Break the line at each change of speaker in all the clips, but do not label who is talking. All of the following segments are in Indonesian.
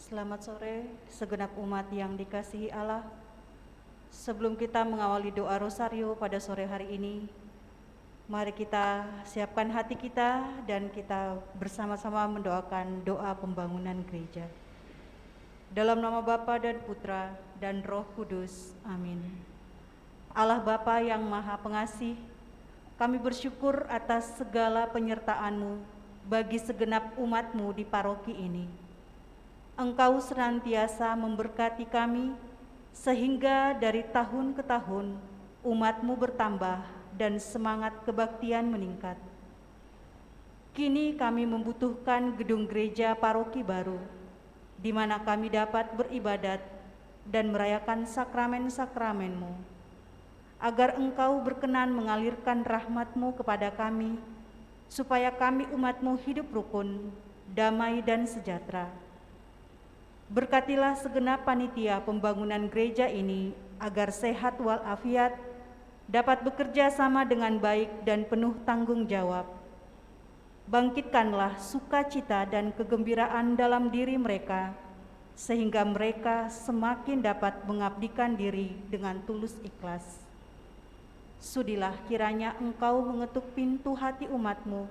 Selamat sore, segenap umat yang dikasihi Allah. Sebelum kita mengawali doa rosario pada sore hari ini, mari kita siapkan hati kita dan kita bersama-sama mendoakan doa pembangunan gereja. Dalam nama Bapa dan Putra dan Roh Kudus, amin. Allah Bapa yang Maha Pengasih, kami bersyukur atas segala penyertaan-Mu bagi segenap umat-Mu di paroki ini. Engkau senantiasa memberkati kami, sehingga dari tahun ke tahun umat-Mu bertambah dan semangat kebaktian meningkat. Kini kami membutuhkan gedung gereja paroki baru, di mana kami dapat beribadat dan merayakan sakramen-sakramen-Mu, agar Engkau berkenan mengalirkan rahmat-Mu kepada kami, supaya kami umat-Mu hidup rukun, damai dan sejahtera. Berkatilah segenap panitia pembangunan gereja ini agar sehat walafiat, dapat bekerja sama dengan baik dan penuh tanggung jawab. Bangkitkanlah sukacita dan kegembiraan dalam diri mereka, sehingga mereka semakin dapat mengabdikan diri dengan tulus ikhlas. Sudilah kiranya Engkau mengetuk pintu hati umat-Mu,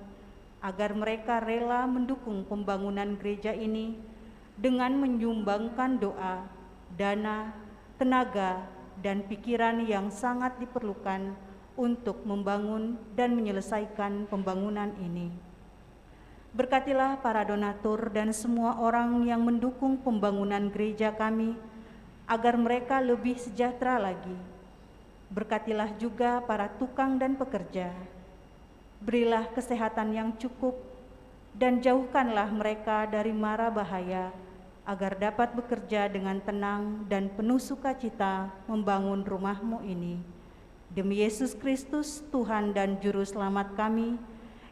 agar mereka rela mendukung pembangunan gereja ini dengan menyumbangkan doa, dana, tenaga, dan pikiran yang sangat diperlukan untuk membangun dan menyelesaikan pembangunan ini. Berkatilah para donatur dan semua orang yang mendukung pembangunan gereja kami, agar mereka lebih sejahtera lagi. Berkatilah juga para tukang dan pekerja. Berilah kesehatan yang cukup, dan jauhkanlah mereka dari mara bahaya, agar dapat bekerja dengan tenang dan penuh sukacita membangun rumah-Mu ini. Demi Yesus Kristus, Tuhan dan Juru Selamat kami,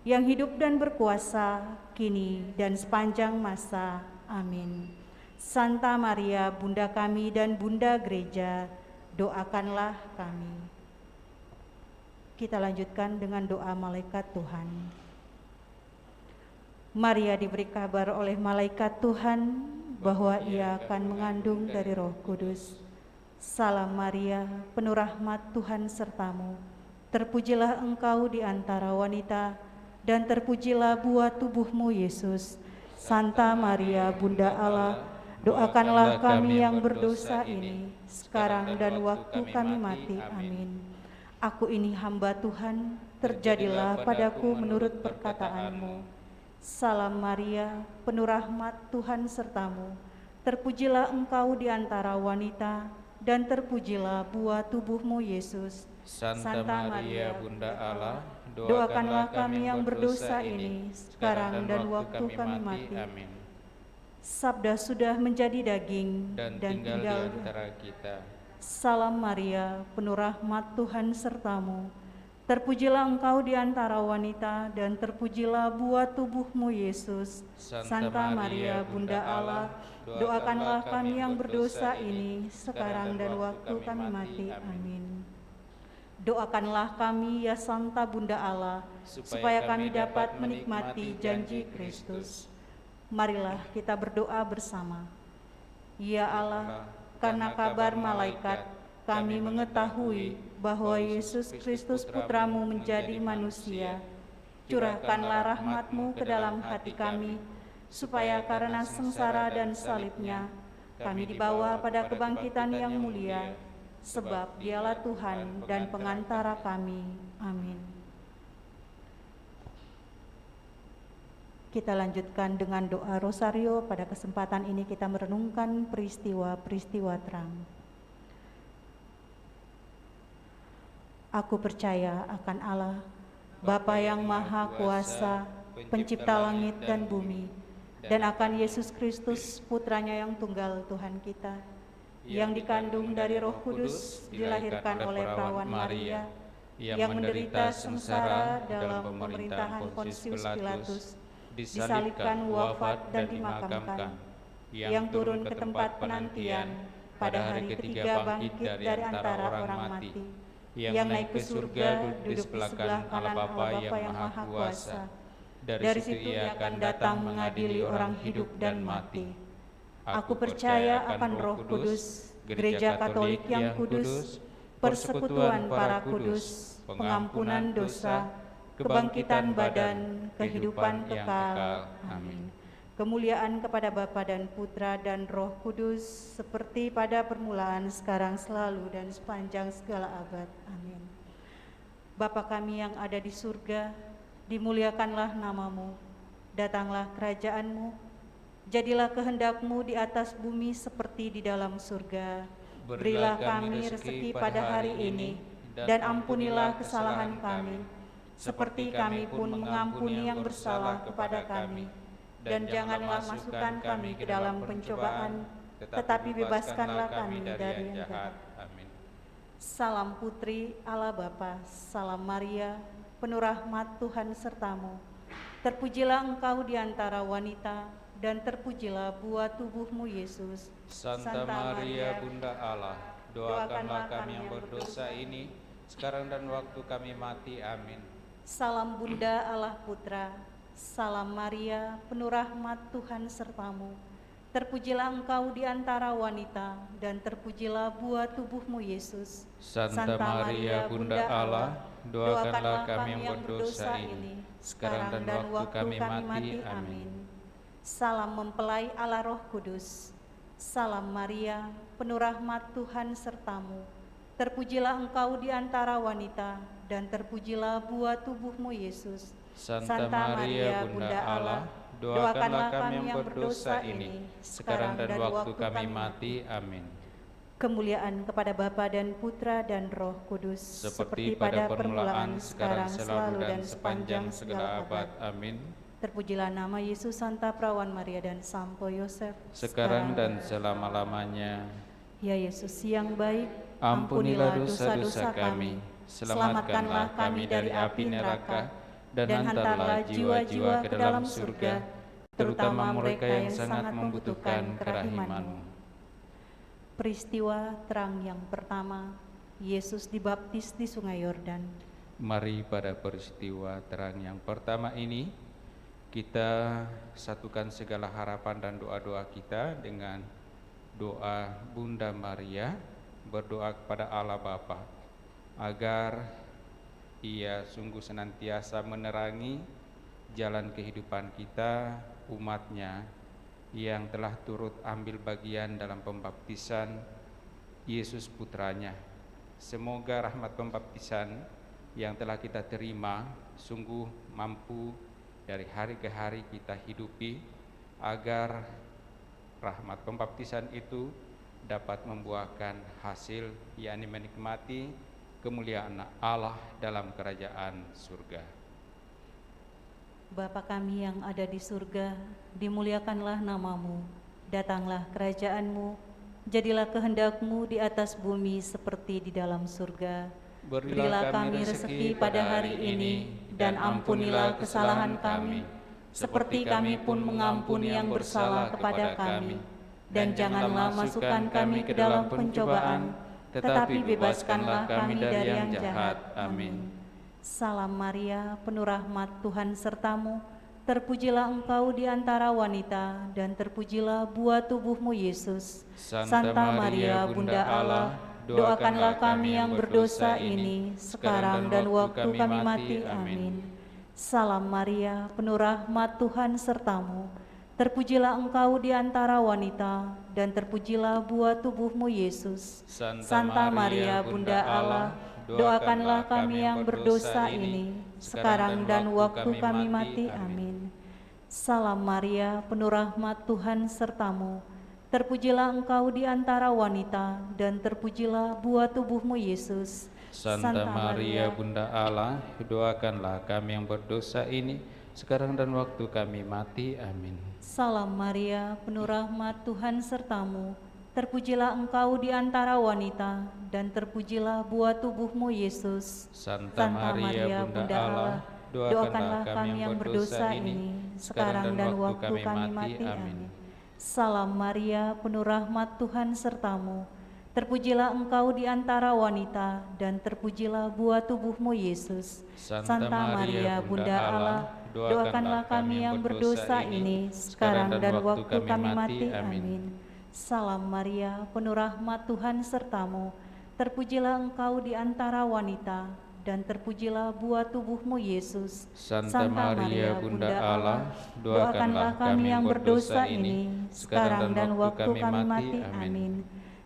yang hidup dan berkuasa, kini dan sepanjang masa. Amin. Santa Maria, Bunda kami dan Bunda Gereja, doakanlah kami. Kita lanjutkan dengan doa malaikat Tuhan. Maria diberi kabar oleh malaikat Tuhan bahwa ia akan mengandung dari Roh Kudus. Salam Maria, penuh rahmat Tuhan sertamu. Terpujilah engkau di antara wanita, dan terpujilah buah tubuh-Mu Yesus. Santa Maria, Bunda Allah, doakanlah kami yang berdosa ini, sekarang dan waktu kami mati. Amin. Aku ini hamba Tuhan, terjadilah padaku menurut perkataan-Mu. Salam Maria, penuh rahmat Tuhan sertamu. Terpujilah engkau di antara wanita, dan terpujilah buah tubuh-Mu Yesus.
Santa Maria, Bunda Allah,
doakanlah kami yang berdosa ini, sekarang dan waktu kami mati.
Amin.
Sabda sudah menjadi daging
Dan tinggal di antara kita.
Salam Maria, penuh rahmat Tuhan sertamu. Terpujilah engkau di antara wanita, dan terpujilah buah tubuh-Mu Yesus. Santa Maria, Bunda Allah, doakanlah kami yang berdosa ini, sekarang dan waktu kami mati. Amin. Doakanlah kami ya Santa Bunda Allah, supaya kami dapat menikmati janji Kristus. Marilah kita berdoa bersama. Ya Allah, karena kabar malaikat, kami mengetahui bahwa Yesus Kristus Putra-Mu menjadi manusia. Curahkanlah rahmat-Mu ke dalam hati kami, supaya karena sengsara dan salib-Nya, kami dibawa pada kebangkitan yang mulia, sebab Dialah Tuhan dan pengantara kami. Amin. Kita lanjutkan dengan doa rosario. Pada kesempatan ini kita merenungkan peristiwa-peristiwa terang. Aku percaya akan Allah, Bapa yang Maha Kuasa, Pencipta langit dan bumi, dan akan Yesus Kristus, Putranya yang tunggal Tuhan kita, yang dikandung dari Roh Kudus, dilahirkan oleh perawan Maria, yang menderita sengsara dalam pemerintahan Pontius Pilatus, disalibkan, wafat dan dimakamkan, yang turun ke tempat penantian, pada hari ketiga bangkit dari antara orang mati, yang naik ke surga, duduk di sebelah kanan Allah Bapa yang Maha Kuasa. Dari situ Ia akan datang mengadili orang hidup dan mati. Aku percaya akan Roh Kudus, Gereja Katolik yang kudus, persekutuan para kudus, pengampunan dosa, kebangkitan badan, kehidupan kekal. Amin. Kemuliaan kepada Bapa dan Putra dan Roh Kudus, seperti pada permulaan, sekarang, selalu, dan sepanjang segala abad. Amin. Bapa kami yang ada di surga, dimuliakanlah namamu, datanglah kerajaan-Mu, jadilah kehendak-Mu di atas bumi seperti di dalam surga. Berilah kami rezeki pada hari ini, dan ampunilah kesalahan kami, seperti kami pun mengampuni yang bersalah kepada kami. Dan janganlah masukkan kami ke dalam pencobaan, tetapi bebaskanlah kami dari yang jahat.
Amin.
Salam Putri Allah Bapa, salam Maria, penuh rahmat Tuhan sertamu. Terpujilah engkau di antara wanita, dan terpujilah buah tubuhmu Yesus.
Santa Maria Bunda Allah, doakanlah kami yang berdosa ini, sekarang dan waktu kami mati. Amin.
Salam Bunda Allah Putra, salam Maria, penuh rahmat Tuhan sertamu. Terpujilah engkau di antara wanita, dan terpujilah buah tubuhmu Yesus.
Santa Maria Bunda Allah, doakanlah kami yang berdosa ini, sekarang dan waktu kami mati. Amin.
Salam mempelai Allah Roh Kudus, salam Maria, penuh rahmat Tuhan sertamu. Terpujilah engkau di antara wanita, dan terpujilah buah tubuhmu Yesus.
Santa Maria Bunda Allah, doakanlah kami yang berdosa ini, sekarang dan waktu kami mati. Amin.
Kemuliaan kepada Bapa dan Putra dan Roh Kudus,
seperti pada permulaan, sekarang, selalu, dan sepanjang segala abad. Amin.
Terpujilah nama Yesus, Santa Perawan Maria, dan Santo Yosef,
sekarang dan selama-lamanya.
Ya Yesus yang baik,
ampunilah dosa-dosa kami, selamatkanlah kami dari api neraka, dan hantarlah jiwa-jiwa ke dalam surga, terutama mereka yang sangat membutuhkan kerahiman-Mu.
Peristiwa terang yang pertama, Yesus dibaptis di Sungai Yordan.
Mari pada peristiwa terang yang pertama ini, kita satukan segala harapan dan doa-doa kita dengan doa Bunda Maria, berdoa kepada Allah Bapa agar Ia sungguh senantiasa menerangi jalan kehidupan kita, umat-Nya yang telah turut ambil bagian dalam pembaptisan Yesus Putranya. Semoga rahmat pembaptisan yang telah kita terima sungguh mampu dari hari ke hari kita hidupi, agar rahmat pembaptisan itu dapat membuahkan hasil, yakni menikmati kemuliaan Allah dalam kerajaan surga.
Bapa kami yang ada di surga, dimuliakanlah namamu, datanglah kerajaan-Mu, jadilah kehendak-Mu di atas bumi seperti di dalam surga. Berilah kami rezeki pada hari ini, dan ampunilah kesalahan kami, seperti kami pun mengampuni yang bersalah kepada kami. Dan janganlah masukkan kami ke dalam pencobaan, tetapi bebaskanlah kami dari yang jahat. Amin. Salam Maria, penuh rahmat Tuhan sertamu. Terpujilah engkau di antara wanita, dan terpujilah buah tubuhmu Yesus.
Santa Maria Bunda Allah,
doakanlah kami yang berdosa ini, sekarang dan waktu kami mati. Amin. Salam Maria, penuh rahmat Tuhan sertamu. Terpujilah engkau di antara wanita, dan terpujilah buah tubuhmu Yesus.
Santa Maria Bunda Allah, doakanlah kami yang berdosa ini, sekarang dan waktu kami mati. Amin.
Salam Maria, penuh rahmat Tuhan sertamu. Terpujilah engkau di antara wanita, dan terpujilah buah tubuhmu Yesus.
Santa Maria Bunda Allah, doakanlah kami yang berdosa ini, sekarang dan waktu kami mati. Amin.
Salam Maria, penuh rahmat Tuhan sertamu. Terpujilah engkau di antara wanita, dan terpujilah buah tubuhmu Yesus.
Santa Maria Bunda Allah, doakanlah kami yang berdosa ini, sekarang dan waktu kami mati. Amin.
Salam Maria, penuh rahmat Tuhan sertamu. Terpujilah engkau di antara wanita, dan terpujilah buah tubuhmu Yesus.
Santa Maria Bunda Allah,
doakanlah kami yang berdosa ini, sekarang dan waktu kami mati. Amin. Salam Maria, penuh rahmat Tuhan sertamu, terpujilah engkau di antara wanita, dan terpujilah buah tubuhmu Yesus.
Santa Maria, Bunda Allah, doakanlah kami yang berdosa ini, sekarang dan waktu kami mati. Amin.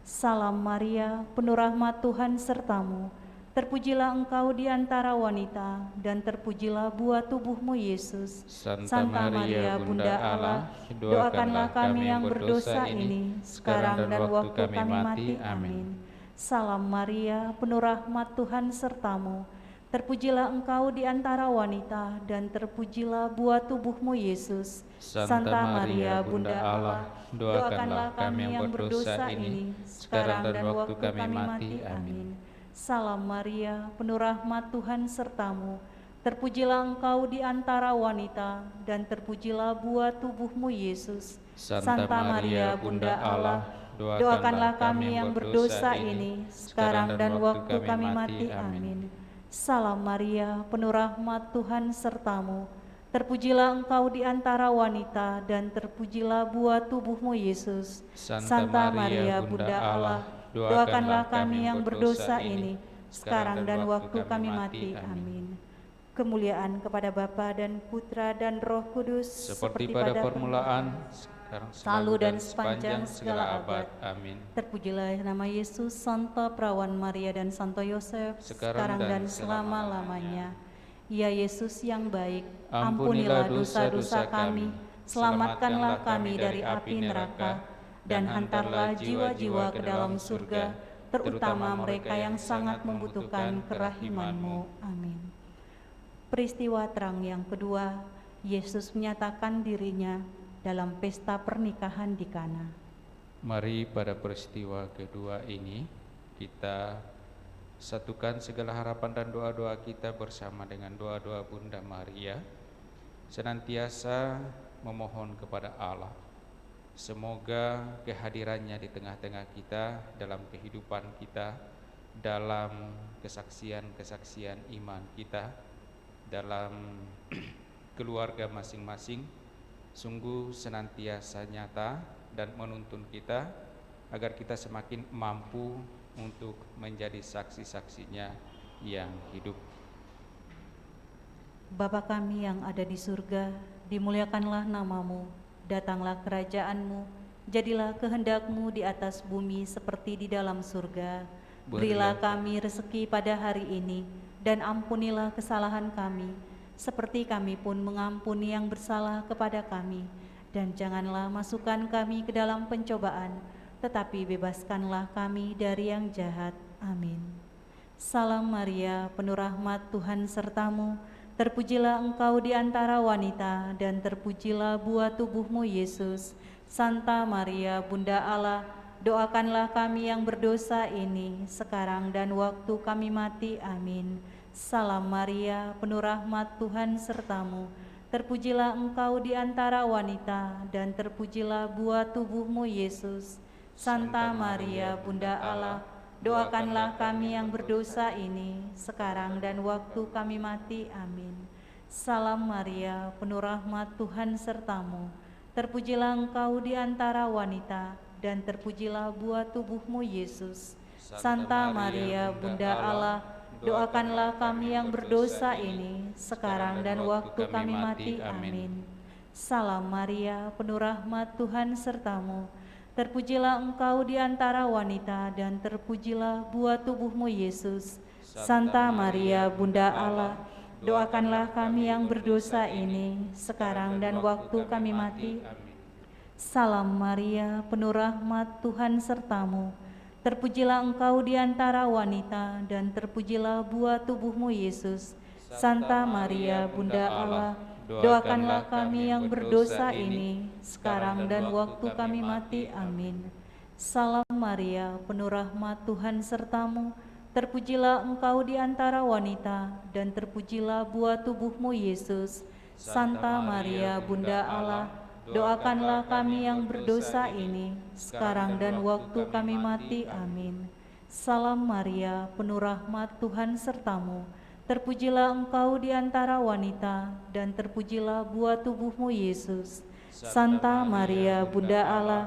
Salam Maria, penuh rahmat Tuhan sertamu, terpujilah engkau di antara wanita, dan terpujilah buah tubuhmu Yesus.
Santa Maria, Bunda Allah, doakanlah kami yang berdosa ini, sekarang dan waktu kami mati. Amin.
Salam Maria, penuh rahmat Tuhan sertamu, terpujilah engkau di antara wanita, dan terpujilah buah tubuhmu Yesus.
Santa Maria, Bunda Allah, doakanlah kami yang berdosa ini, sekarang dan waktu kami mati. Amin.
Salam Maria, penuh rahmat Tuhan sertamu, terpujilah engkau di antara wanita, dan terpujilah buah tubuhmu Yesus.
Santa Maria, Bunda Allah,
doakanlah kami yang berdosa ini, sekarang dan waktu kami mati. Amin. Salam Maria, penuh rahmat Tuhan sertamu, terpujilah engkau di antara wanita, dan terpujilah buah tubuhmu Yesus.
Santa Maria, Bunda Allah,
doakanlah kami yang berdosa ini, sekarang dan waktu kami mati. Amin. Kemuliaan kepada Bapa dan Putra dan Roh Kudus,
seperti pada permulaan, sekarang
selalu dan sepanjang segala abad.
Amin.
Terpujilah nama Yesus, Santa Perawan Maria dan Santo Yosef, sekarang dan selama-lamanya. Ya Yesus yang baik, ampunilah dosa-dosa kami, selamatkanlah kami dari api neraka, dan hantarlah jiwa-jiwa ke dalam surga, terutama mereka yang sangat membutuhkan kerahiman-Mu. Amin. Peristiwa terang yang kedua, Yesus menyatakan dirinya dalam pesta pernikahan di Kana.
Mari pada peristiwa kedua ini kita satukan segala harapan dan doa-doa kita bersama dengan doa-doa Bunda Maria, senantiasa memohon kepada Allah. Semoga kehadirannya di tengah-tengah kita, dalam kehidupan kita, dalam kesaksian-kesaksian iman kita, dalam keluarga masing-masing, sungguh senantiasa nyata dan menuntun kita agar kita semakin mampu untuk menjadi saksi-saksinya yang hidup.
Bapa kami yang ada di surga, dimuliakanlah namamu, datanglah kerajaan-Mu, jadilah kehendak-Mu di atas bumi seperti di dalam surga. Berilah kami rezeki pada hari ini, dan ampunilah kesalahan kami, seperti kami pun mengampuni yang bersalah kepada kami. Dan janganlah masukkan kami ke dalam pencobaan, tetapi bebaskanlah kami dari yang jahat. Amin. Salam Maria, penuh rahmat Tuhan sertamu, terpujilah engkau di antara wanita, dan terpujilah buah tubuhmu Yesus. Santa Maria, Bunda Allah, doakanlah kami yang berdosa ini, sekarang dan waktu kami mati. Amin. Salam Maria, penuh rahmat Tuhan sertamu, terpujilah engkau di antara wanita, dan terpujilah buah tubuhmu Yesus. Santa Maria, Bunda Allah, doakanlah kami yang berdosa ini, sekarang dan waktu kami mati. Amin. Salam Maria, penuh rahmat Tuhan sertamu, terpujilah engkau di antara wanita, dan terpujilah buah tubuhmu Yesus. Santa Maria, Bunda Allah, doakanlah kami yang berdosa ini, sekarang dan waktu kami mati. Amin. Salam Maria, penuh rahmat Tuhan sertamu, terpujilah engkau di antara wanita, dan terpujilah buah tubuhmu Yesus. Santa Maria, Bunda Allah, doakanlah kami yang berdosa ini, sekarang dan waktu kami mati. Salam Maria, penuh rahmat Tuhan sertamu, terpujilah engkau di antara wanita, dan terpujilah buah tubuhmu Yesus. Santa Maria, Bunda Allah, doakanlah kami yang berdosa ini, sekarang dan waktu kami mati. Amin. Salam Maria, penuh rahmat Tuhan sertamu, terpujilah engkau di antara wanita, dan terpujilah buah tubuhmu Yesus. Santa Maria, Bunda Allah, doakanlah kami yang berdosa ini, sekarang dan waktu kami mati. Amin. Salam Maria, penuh rahmat Tuhan sertamu, Terpujilah engkau di antara wanita, dan terpujilah buah tubuhmu Yesus. Santa Maria, Bunda Allah,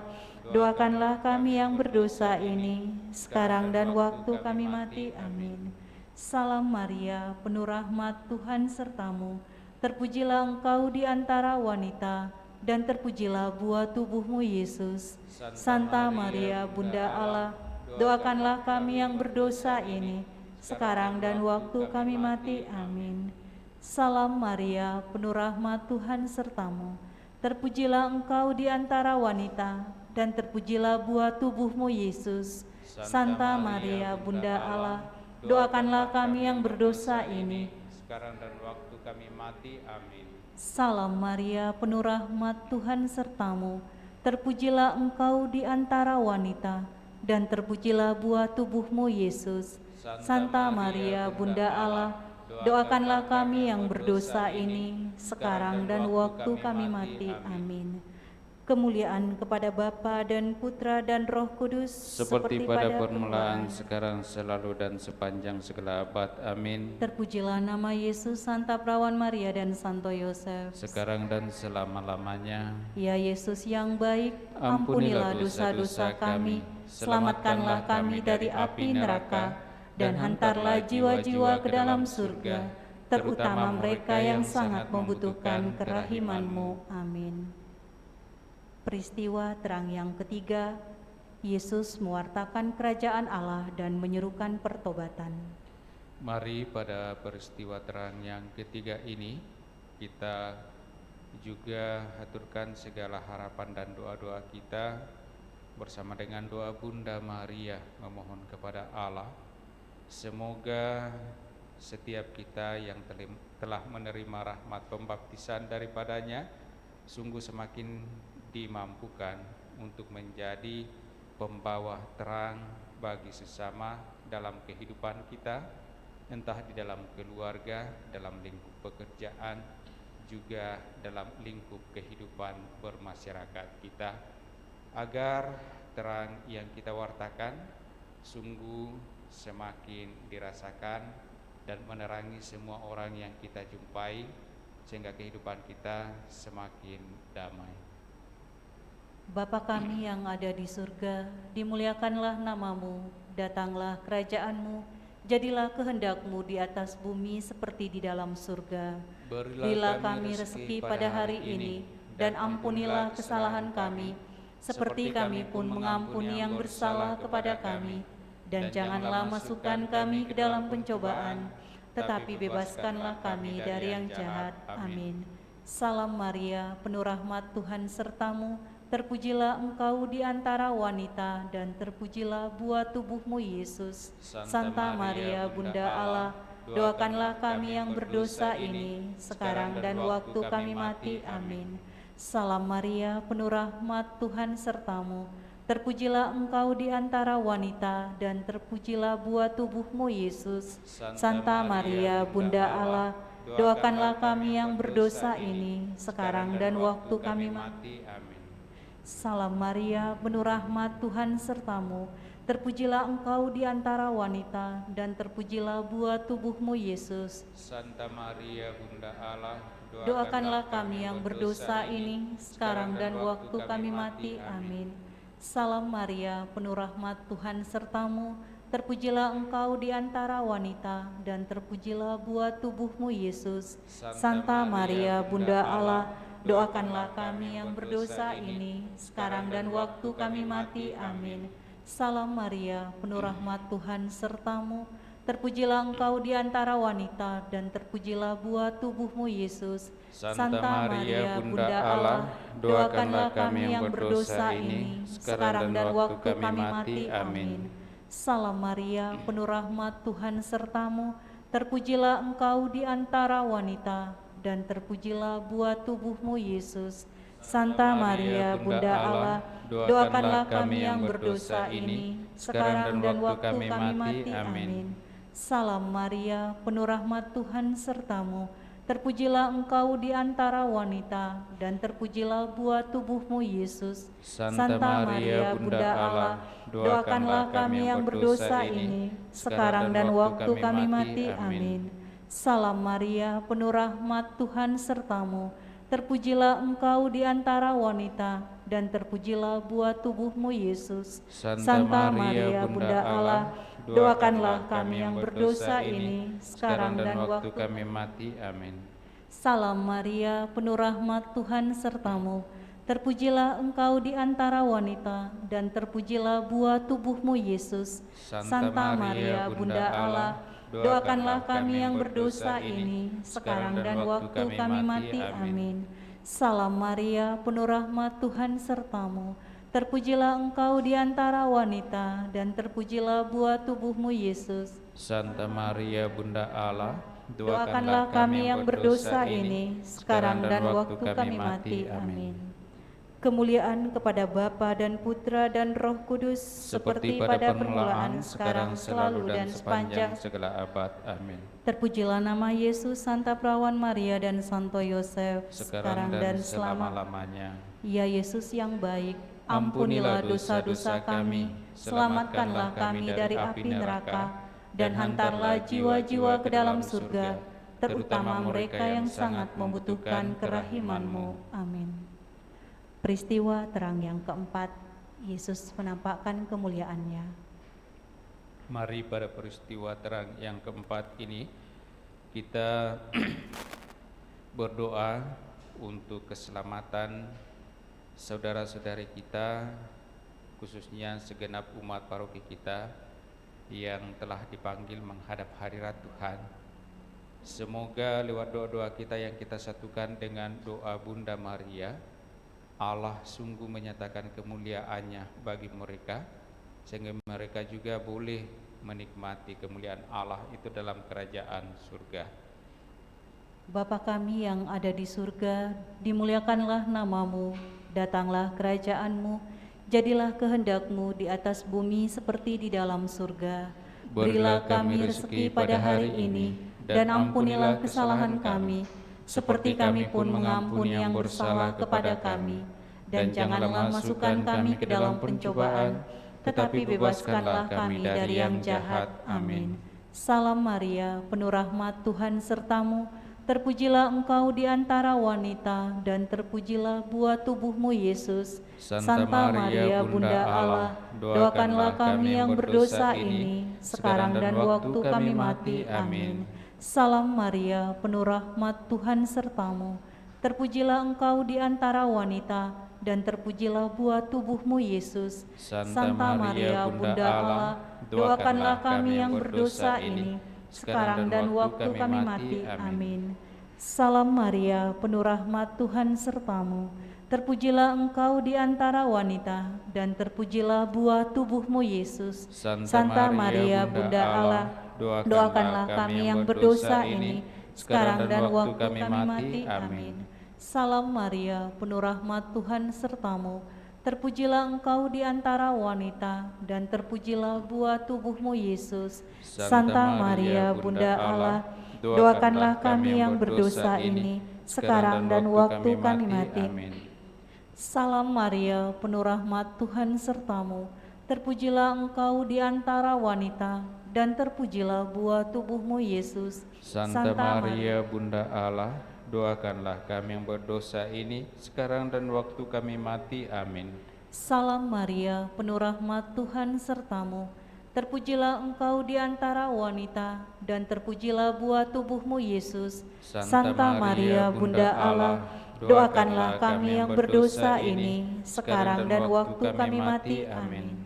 doakanlah kami yang berdosa ini, sekarang dan waktu kami mati. Amin. Salam Maria, penuh rahmat, Tuhan sertamu. Terpujilah engkau di antara wanita, dan terpujilah buah tubuhmu Yesus. Santa Maria, Bunda Allah, doakanlah kami yang berdosa ini, sekarang dan waktu kami mati. Amin. Salam Maria, penuh rahmat, Tuhan sertamu. Terpujilah engkau di antara wanita, dan terpujilah buah tubuhmu Yesus. Santa Maria, Bunda Allah, doakanlah kami yang berdosa ini,
sekarang dan waktu kami mati. Amin.
Salam Maria, penuh rahmat, Tuhan sertamu. Terpujilah engkau di antara wanita, dan terpujilah buah tubuhmu Yesus. Santa Maria, Bunda Allah, doakanlah kami yang berdosa ini, sekarang dan waktu kami mati. Amin. Kemuliaan kepada Bapa dan Putra dan Roh Kudus,
Seperti pada permulaan, sekarang, selalu, dan sepanjang segala abad. Amin.
Terpujilah nama Yesus, Santa Perawan Maria dan Santo Yosef,
Sekarang dan selama-lamanya.
Ya Yesus yang baik, ampunilah dosa-dosa kami, selamatkanlah kami dari api neraka, dan hantarlah jiwa-jiwa ke dalam surga, terutama mereka yang sangat membutuhkan kerahiman-Mu. Amin. Peristiwa terang yang ketiga, Yesus mewartakan kerajaan Allah dan menyerukan pertobatan.
Mari pada peristiwa terang yang ketiga ini, kita juga haturkan segala harapan dan doa-doa kita bersama dengan doa Bunda Maria, memohon kepada Allah. Semoga setiap kita yang telah menerima rahmat pembaptisan daripadanya sungguh semakin dimampukan untuk menjadi pembawa terang bagi sesama dalam kehidupan kita, entah di dalam keluarga, dalam lingkup pekerjaan, juga dalam lingkup kehidupan bermasyarakat kita, agar terang yang kita wartakan sungguh semakin dirasakan dan menerangi semua orang yang kita jumpai, sehingga kehidupan kita semakin damai.
Bapa kami yang ada di surga, dimuliakanlah namamu, datanglah kerajaanmu, jadilah kehendak-Mu di atas bumi seperti di dalam surga. Berilah kami rezeki pada hari ini, dan ampunilah kesalahan kami, seperti kami pun mengampuni yang bersalah kepada kami. Dan janganlah masukkan kami ke dalam pencobaan, tetapi bebaskanlah kami dari yang jahat. Amin. Salam Maria, penuh rahmat, Tuhan sertamu. Terpujilah engkau di antara wanita, dan terpujilah buah tubuhmu Yesus. Santa Maria, Bunda Allah, doakanlah kami yang berdosa ini, sekarang dan waktu kami mati. Amin. Salam Maria, penuh rahmat, Tuhan sertamu. Terpujilah engkau di antara wanita, dan terpujilah buah tubuhmu Yesus. Santa Maria, Bunda Allah, doakanlah kami yang berdosa ini, sekarang dan waktu kami mati.
Amin.
Salam Maria, penuh rahmat, Tuhan sertamu. Terpujilah engkau di antara wanita, dan terpujilah buah tubuhmu Yesus.
Santa Maria, Bunda Allah,
doakanlah kami yang berdosa ini, sekarang dan waktu kami mati. Amin. Salam Maria, penuh rahmat, Tuhan sertamu. Terpujilah engkau di antara wanita, dan terpujilah buah tubuhmu Yesus. Santa Maria, Bunda Allah, doakanlah kami yang berdosa ini, sekarang dan waktu kami mati. Amin. Salam Maria, penuh rahmat, Tuhan sertamu. Terpujilah engkau di antara wanita, dan terpujilah buah tubuhmu Yesus. Santa Maria, Bunda Allah, doakanlah kami yang berdosa ini, sekarang dan waktu kami mati. Amin. Salam Maria, penuh rahmat, Tuhan sertamu. Terpujilah engkau di antara wanita, dan terpujilah buah tubuhmu Yesus. Santa Maria, Bunda Allah, doakanlah kami yang berdosa ini, sekarang dan waktu kami mati. Amin. Salam Maria, penuh rahmat, Tuhan sertamu. Terpujilah engkau di antara wanita, dan terpujilah buah tubuhmu Yesus. Santa Maria, Bunda Allah, doakanlah kami yang berdosa ini, sekarang dan waktu kami mati. Amin. Salam Maria, penuh rahmat, Tuhan sertamu. Terpujilah engkau di antara wanita, dan terpujilah buah tubuhmu, Yesus.
Santa Maria, Bunda Allah, doakanlah kami yang berdosa ini, sekarang dan waktu kami mati. Amin.
Salam Maria, penuh rahmat, Tuhan sertamu. Terpujilah engkau di antara wanita, dan terpujilah buah tubuhmu, Yesus. Santa Maria, Bunda Allah, doakanlah kami yang berdosa ini, sekarang dan waktu kami mati. Amin. Salam Maria, penuh rahmat, Tuhan sertamu. Terpujilah engkau di antara wanita, dan terpujilah buah tubuhmu, Yesus.
Santa Maria, Bunda Allah,
doakanlah kami yang berdosa ini, sekarang dan waktu kami mati. Amin. Kemuliaan kepada Bapa dan Putra dan Roh Kudus, seperti pada permulaan, sekarang, selalu, dan sepanjang
segala abad. Amin.
Terpujilah nama Yesus, Santa Perawan Maria, dan Santo Yosef,
sekarang dan selama-lamanya.
Ya Yesus yang baik, ampunilah dosa-dosa kami, selamatkanlah kami dari api neraka, dan hantarlah jiwa-jiwa ke dalam surga, terutama mereka yang sangat membutuhkan kerahiman-Mu. Amin. Peristiwa terang yang keempat, Yesus menampakkan kemuliaan-Nya.
Mari pada peristiwa terang yang keempat ini kita berdoa untuk keselamatan saudara-saudari kita, khususnya segenap umat paroki kita yang telah dipanggil menghadap hadirat Tuhan. Semoga lewat doa-doa kita yang kita satukan dengan doa Bunda Maria, Allah sungguh menyatakan kemuliaan-Nya bagi mereka, sehingga mereka juga boleh menikmati kemuliaan Allah itu dalam kerajaan surga.
Bapa kami yang ada di surga, dimuliakanlah nama-Mu, datanglah kerajaan-Mu, jadilah kehendak-Mu di atas bumi seperti di dalam surga. Berilah kami rezeki pada hari ini, dan ampunilah kesalahan kami, seperti kami pun mengampuni yang bersalah kepada kami. Dan janganlah masukkan kami ke dalam pencobaan, tetapi bebaskanlah kami dari yang jahat. Amin. Salam Maria, penuh rahmat, Tuhan sertamu. Terpujilah engkau di antara wanita, dan terpujilah buah tubuhmu, Yesus. Santa Maria, Bunda Allah, doakanlah kami yang berdosa ini, sekarang dan waktu kami mati. Amin. Salam Maria, penuh rahmat, Tuhan sertamu. Terpujilah engkau di antara wanita, dan terpujilah buah tubuhmu, Yesus. Santa Maria, Bunda Allah, doakanlah kami yang berdosa ini, sekarang dan waktu kami mati. Amin. Salam Maria, penuh rahmat, Tuhan sertamu. Terpujilah engkau di antara wanita, dan terpujilah buah tubuhmu, Yesus. Santa Maria, Bunda Allah, doakanlah kami yang berdosa ini, sekarang dan waktu kami mati. Amin. Salam Maria, penuh rahmat, Tuhan sertamu. Terpujilah engkau di antara wanita, dan terpujilah buah tubuhmu, Yesus. Santa Maria, Bunda Allah, doakanlah kami yang berdosa ini, sekarang dan waktu kami mati. Salam Maria, penuh rahmat, Tuhan sertamu. Terpujilah engkau di antara wanita, dan terpujilah buah tubuhmu, Yesus.
Santa Maria, Bunda Allah, doakanlah kami yang berdosa ini, sekarang dan waktu kami mati. Amin.
Salam Maria, penuh rahmat, Tuhan sertamu. Terpujilah engkau di antara wanita, dan terpujilah buah tubuhmu, Yesus. Santa Maria, Bunda Allah, doakanlah kami yang berdosa ini, sekarang dan waktu kami mati. Amin.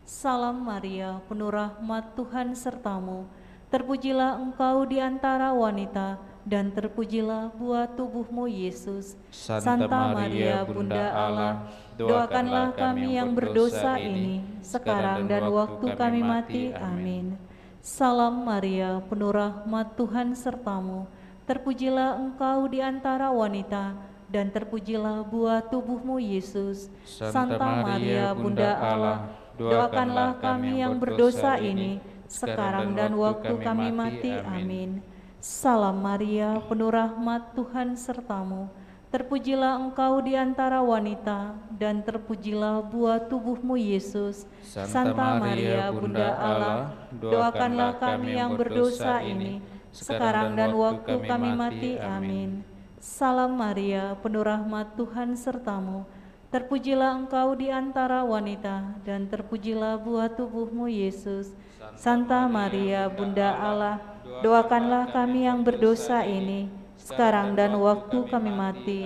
Salam Maria, penuh rahmat, Tuhan sertamu. Terpujilah engkau di antara wanita, dan terpujilah buah tubuhmu, Yesus.
Santa Maria, Bunda Allah, doakanlah kami yang berdosa ini, sekarang dan waktu kami mati. Amin.
Salam Maria, penuh rahmat, Tuhan sertamu. Terpujilah engkau di antara wanita, dan terpujilah buah tubuhmu, Yesus. Santa Maria, Bunda Allah, doakanlah kami yang berdosa ini, sekarang dan waktu kami mati. Amin. Salam Maria, penuh rahmat, Tuhan sertamu. Terpujilah engkau di antara wanita, dan terpujilah buah tubuhmu, Yesus. Santa Maria, Bunda Allah, doakanlah kami yang berdosa ini, sekarang dan waktu kami mati. Amin. Salam Maria, penuh rahmat, Tuhan sertamu. Terpujilah engkau di antara wanita, dan terpujilah buah tubuhmu, Yesus. Santa Maria, Bunda Allah, doakanlah kami yang berdosa ini, sekarang dan waktu kami mati.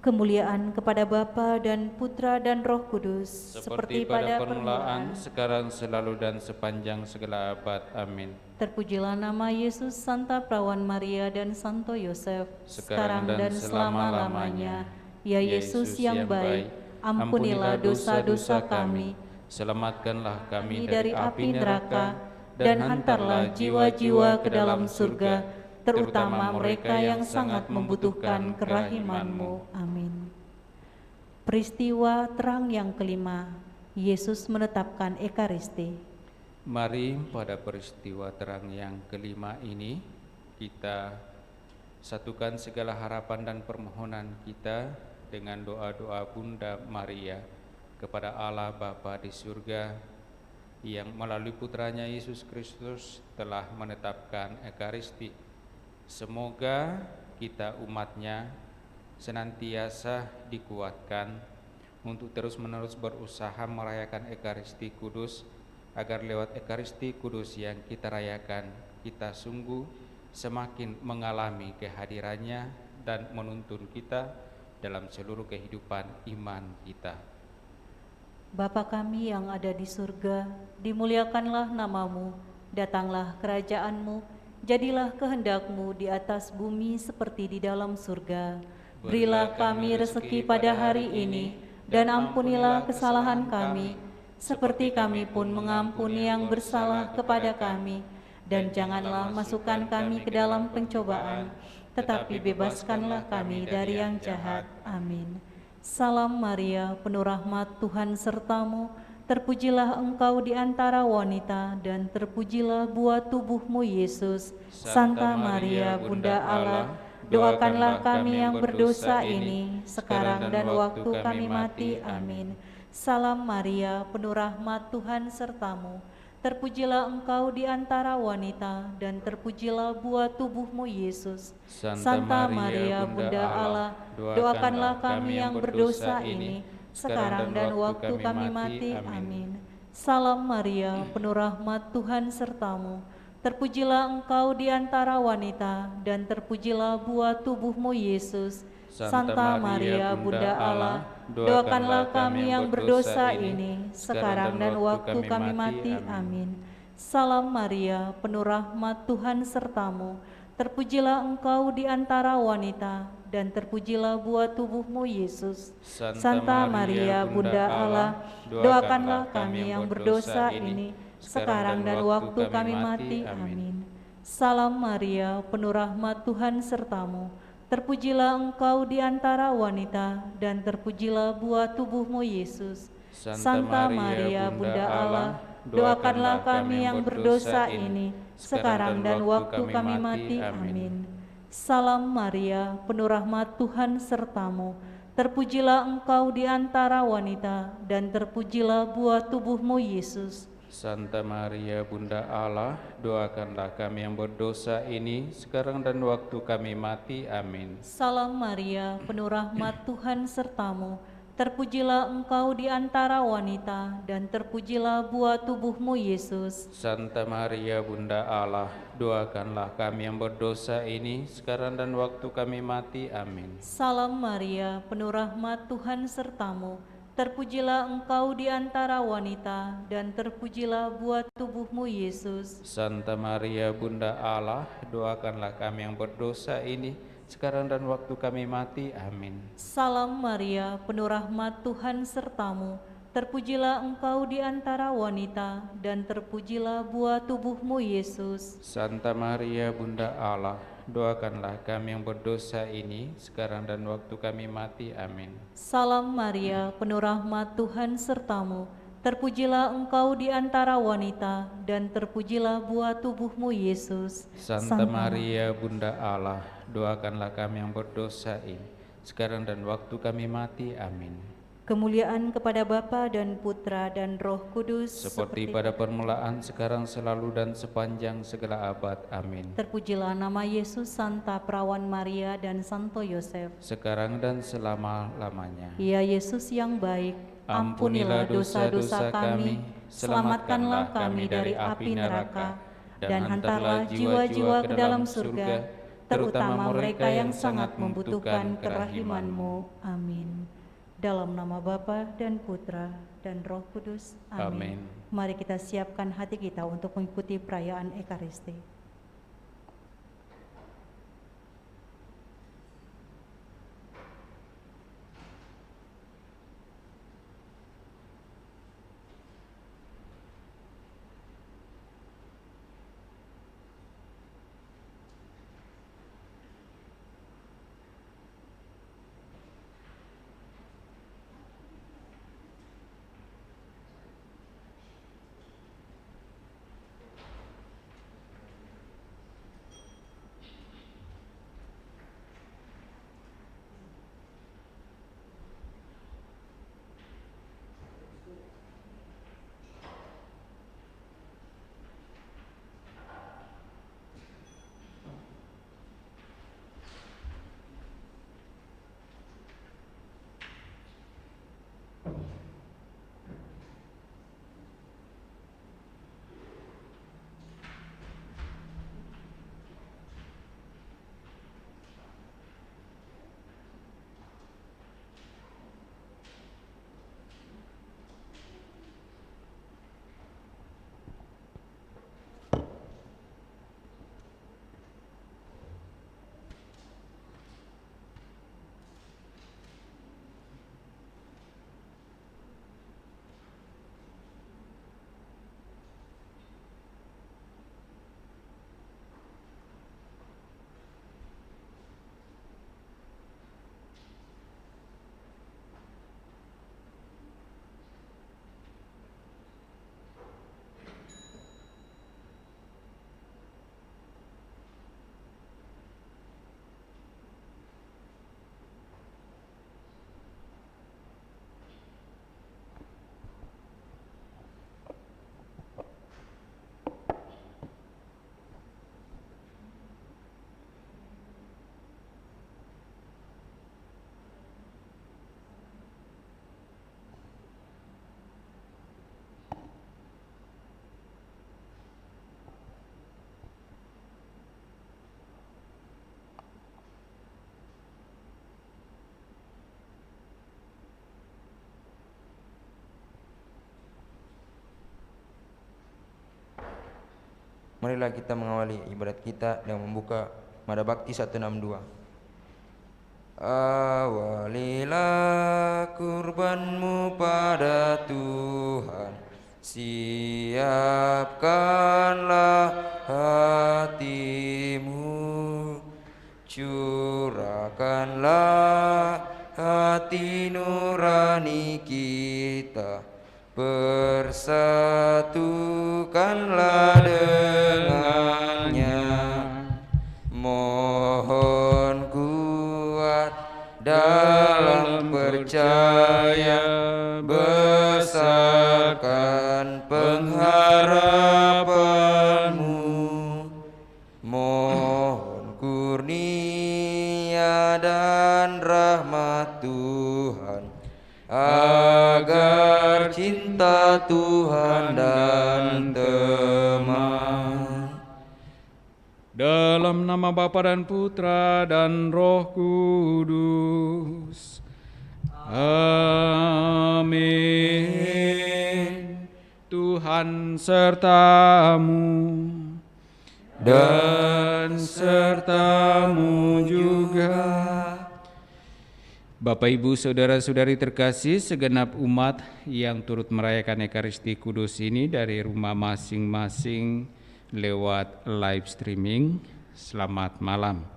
Kemuliaan kepada Bapa dan Putra dan Roh Kudus,
seperti pada permulaan, sekarang, selalu, dan sepanjang segala abad. Amin.
Terpujilah nama Yesus, Santa Perawan Maria dan Santo Yosef, sekarang dan selama-lamanya. Ya Yesus yang baik, ampunilah dosa-dosa kami,
selamatkanlah kami
dari api neraka, dan hantarlah jiwa-jiwa ke dalam surga, terutama mereka yang sangat membutuhkan kerahiman-Mu. Amin. Peristiwa terang yang kelima, Yesus menetapkan Ekaristi.
Mari pada peristiwa terang yang kelima ini kita satukan segala harapan dan permohonan kita dengan doa-doa Bunda Maria kepada Allah Bapa di surga yang melalui putranya Yesus Kristus telah menetapkan Ekaristi. Semoga kita umatnya senantiasa dikuatkan untuk terus-menerus berusaha merayakan Ekaristi Kudus, agar lewat Ekaristi Kudus yang kita rayakan, kita sungguh semakin mengalami kehadirannya dan menuntun kita dalam seluruh kehidupan iman kita.
Bapa kami yang ada di surga, dimuliakanlah nama-Mu, datanglah kerajaan-Mu, jadilah kehendak-Mu di atas bumi seperti di dalam surga. Berilah kami rezeki pada hari ini, dan ampunilah kesalahan kami, seperti kami pun mengampuni yang bersalah kepada kami. Dan janganlah masukkan kami ke dalam pencobaan, tetapi bebaskanlah kami dari yang jahat. Amin. Salam Maria, penuh rahmat, Tuhan sertamu. Terpujilah engkau di antara wanita, dan terpujilah buah tubuhmu, Yesus. Santa Maria, Bunda Allah, doakanlah kami yang berdosa ini, sekarang dan waktu kami mati. Amin. Salam Maria, penuh rahmat, Tuhan sertamu. Terpujilah engkau di antara wanita, dan terpujilah buah tubuhmu, Yesus. Santa Maria, Bunda Allah, doakanlah kami yang berdosa ini, sekarang dan waktu kami mati. Amin. Salam Maria, penuh rahmat, Tuhan sertamu. Terpujilah engkau di antara wanita, dan terpujilah buah tubuhmu, Yesus. Santa Maria, Bunda Allah, doakanlah kami yang berdosa ini, sekarang dan waktu kami mati. Amin. Salam Maria, penuh rahmat, Tuhan sertamu. Terpujilah engkau di antara wanita, dan terpujilah buah tubuhmu, Yesus. Santa Maria, Bunda Allah, doakanlah kami yang berdosa ini, sekarang dan waktu kami mati. Amin. Salam Maria, penuh rahmat, Tuhan sertamu. Terpujilah engkau di antara wanita, dan terpujilah buah tubuhmu, Yesus. Santa Maria, Bunda Allah, doakanlah kami yang berdosa ini, sekarang dan waktu kami mati. Amin. Salam Maria, penuh rahmat, Tuhan sertamu. Terpujilah engkau di antara wanita, dan terpujilah buah tubuhmu, Yesus.
Santa Maria, Bunda Allah, doakanlah kami yang berdosa ini, sekarang dan waktu kami mati. Amin.
Salam Maria, penuh rahmat, Tuhan sertamu. Terpujilah engkau di antara wanita, dan terpujilah buah tubuhmu, Yesus.
Santa Maria, Bunda Allah, doakanlah kami yang berdosa ini, sekarang dan waktu kami mati. Amin.
Salam Maria, penuh rahmat, Tuhan sertamu. Terpujilah engkau di antara wanita, dan terpujilah buah tubuhmu, Yesus.
Santa Maria, Bunda Allah, doakanlah kami yang berdosa ini, sekarang dan waktu kami mati. Amin.
Salam Maria, penuh rahmat, Tuhan sertamu. Terpujilah engkau di antara wanita, dan terpujilah buah tubuhmu, Yesus.
Santa Maria, Bunda Allah, doakanlah kami yang berdosa ini, sekarang dan waktu kami mati. Amin.
Salam Maria, penuh rahmat, Tuhan sertamu. Terpujilah engkau di antara wanita, dan terpujilah buah tubuhmu, Yesus.
Santa Maria, Bunda Allah, doakanlah kami yang berdosa ini, sekarang dan waktu kami mati. Amin.
Kemuliaan kepada Bapa dan Putra dan Roh Kudus,
seperti pada permulaan, sekarang, selalu, dan sepanjang segala abad. Amin.
Terpujilah nama Yesus, Santa Perawan Maria, dan Santo Yosef,
sekarang dan selama-lamanya.
Ya Yesus yang baik,
Ampunilah dosa-dosa kami, selamatkanlah kami dari api neraka, dan hantarlah jiwa-jiwa ke dalam surga, terutama mereka yang sangat membutuhkan kerahiman-Mu.
Amin. Dalam nama Bapa dan Putra dan Roh Kudus. Amin.
Amin.
Mari kita siapkan hati kita untuk mengikuti perayaan Ekaristi.
Marilah kita mengawali ibadat kita dengan membuka Mada Bakti 162. Awalilah kurbanmu pada Tuhan, siapkanlah hatimu, curahkanlah hati nurani kita, bersatukanlah dengannya. Mohon kuat dalam percaya, besarkan pengharapanmu. Mohon kurnia dan rahmat Tuhan, agar cinta Tuhan dan teman.
Dalam nama Bapa dan Putra dan Roh Kudus. Amin. Tuhan sertamu dan sertamu juga. Bapak, Ibu, Saudara-saudari terkasih, segenap umat yang turut merayakan Ekaristi Kudus ini dari rumah masing-masing lewat live streaming, selamat malam.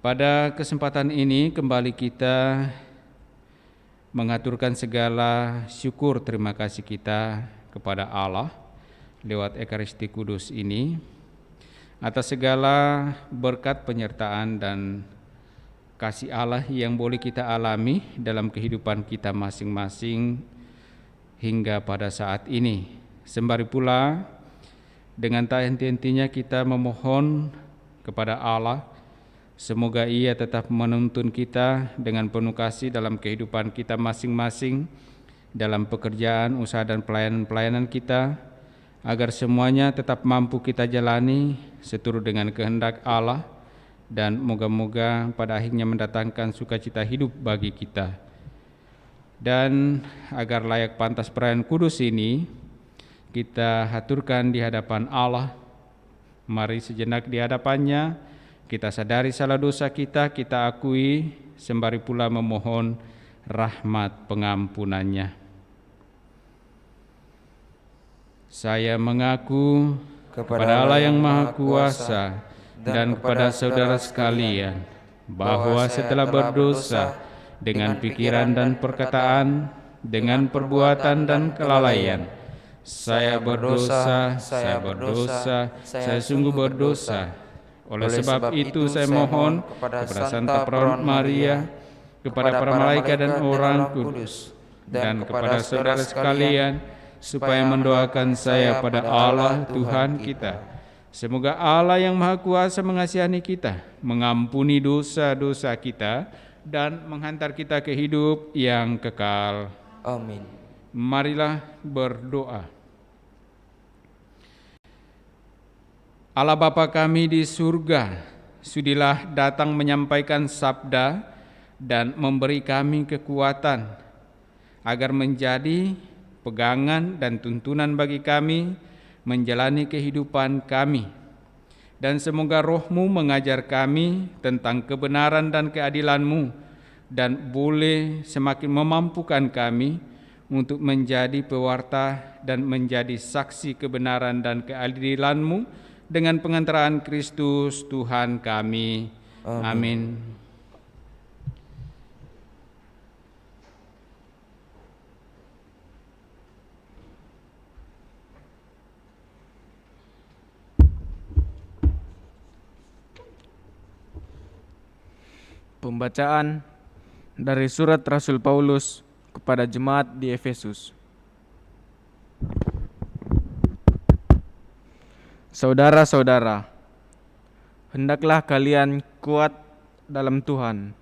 Pada kesempatan ini kembali kita mengaturkan segala syukur terima kasih kita kepada Allah lewat Ekaristi Kudus ini atas segala berkat penyertaan dan kasih Allah yang boleh kita alami dalam kehidupan kita masing-masing hingga pada saat ini. Sembari pula dengan tak henti-hentinya kita memohon kepada Allah, semoga Ia tetap menuntun kita dengan penuh kasih dalam kehidupan kita masing-masing, dalam pekerjaan, usaha dan pelayanan-pelayanan kita, agar semuanya tetap mampu kita jalani seturut dengan kehendak Allah, dan moga-moga pada akhirnya mendatangkan sukacita hidup bagi kita. Dan agar layak pantas perayaan kudus ini, kita haturkan di hadapan Allah. Mari sejenak di hadapannya, kita sadari salah dosa kita akui, sembari pula memohon rahmat pengampunannya. Saya mengaku kepada Allah yang Maha Kuasa dan kepada saudara sekalian, bahwa setelah berdosa dengan pikiran dan perkataan, dengan perbuatan dan kelalaian, saya berdosa, saya sungguh berdosa. Oleh sebab itu saya mohon kepada Santa Perawan Maria, kepada para malaikat dan orang kudus, dan kepada saudara sekalian, supaya mendoakan saya pada Allah Tuhan kita. Semoga Allah yang Maha Kuasa mengasihani kita, mengampuni dosa-dosa kita, dan menghantar kita ke hidup yang kekal.
Amin.
Marilah berdoa. Allah Bapa kami di surga, sudilah datang menyampaikan sabda dan memberi kami kekuatan, agar menjadi pegangan dan tuntunan bagi kami menjalani kehidupan kami. Dan semoga Roh-Mu mengajar kami tentang kebenaran dan keadilan-Mu, dan boleh semakin memampukan kami untuk menjadi pewarta dan menjadi saksi kebenaran dan keadilan-Mu dengan pengantaraan Kristus Tuhan kami. Amin.
Pembacaan dari surat Rasul Paulus kepada jemaat di Efesus. Saudara-saudara, hendaklah kalian kuat dalam Tuhan.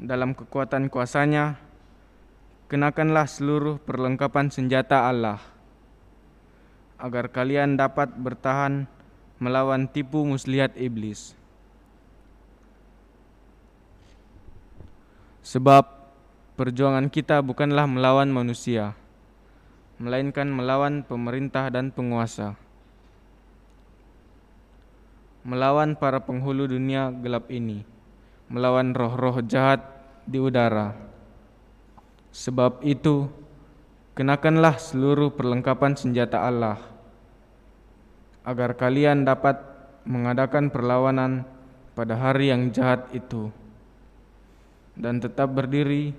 Dalam kekuatan kuasa-Nya, kenakanlah seluruh perlengkapan senjata Allah, agar kalian dapat bertahan melawan tipu muslihat iblis. Sebab perjuangan kita bukanlah melawan manusia, melainkan melawan pemerintah dan penguasa, melawan para penghulu dunia gelap ini, melawan roh-roh jahat di udara. Sebab itu, kenakanlah seluruh perlengkapan senjata Allah, agar kalian dapat mengadakan perlawanan pada hari yang jahat itu, dan tetap berdiri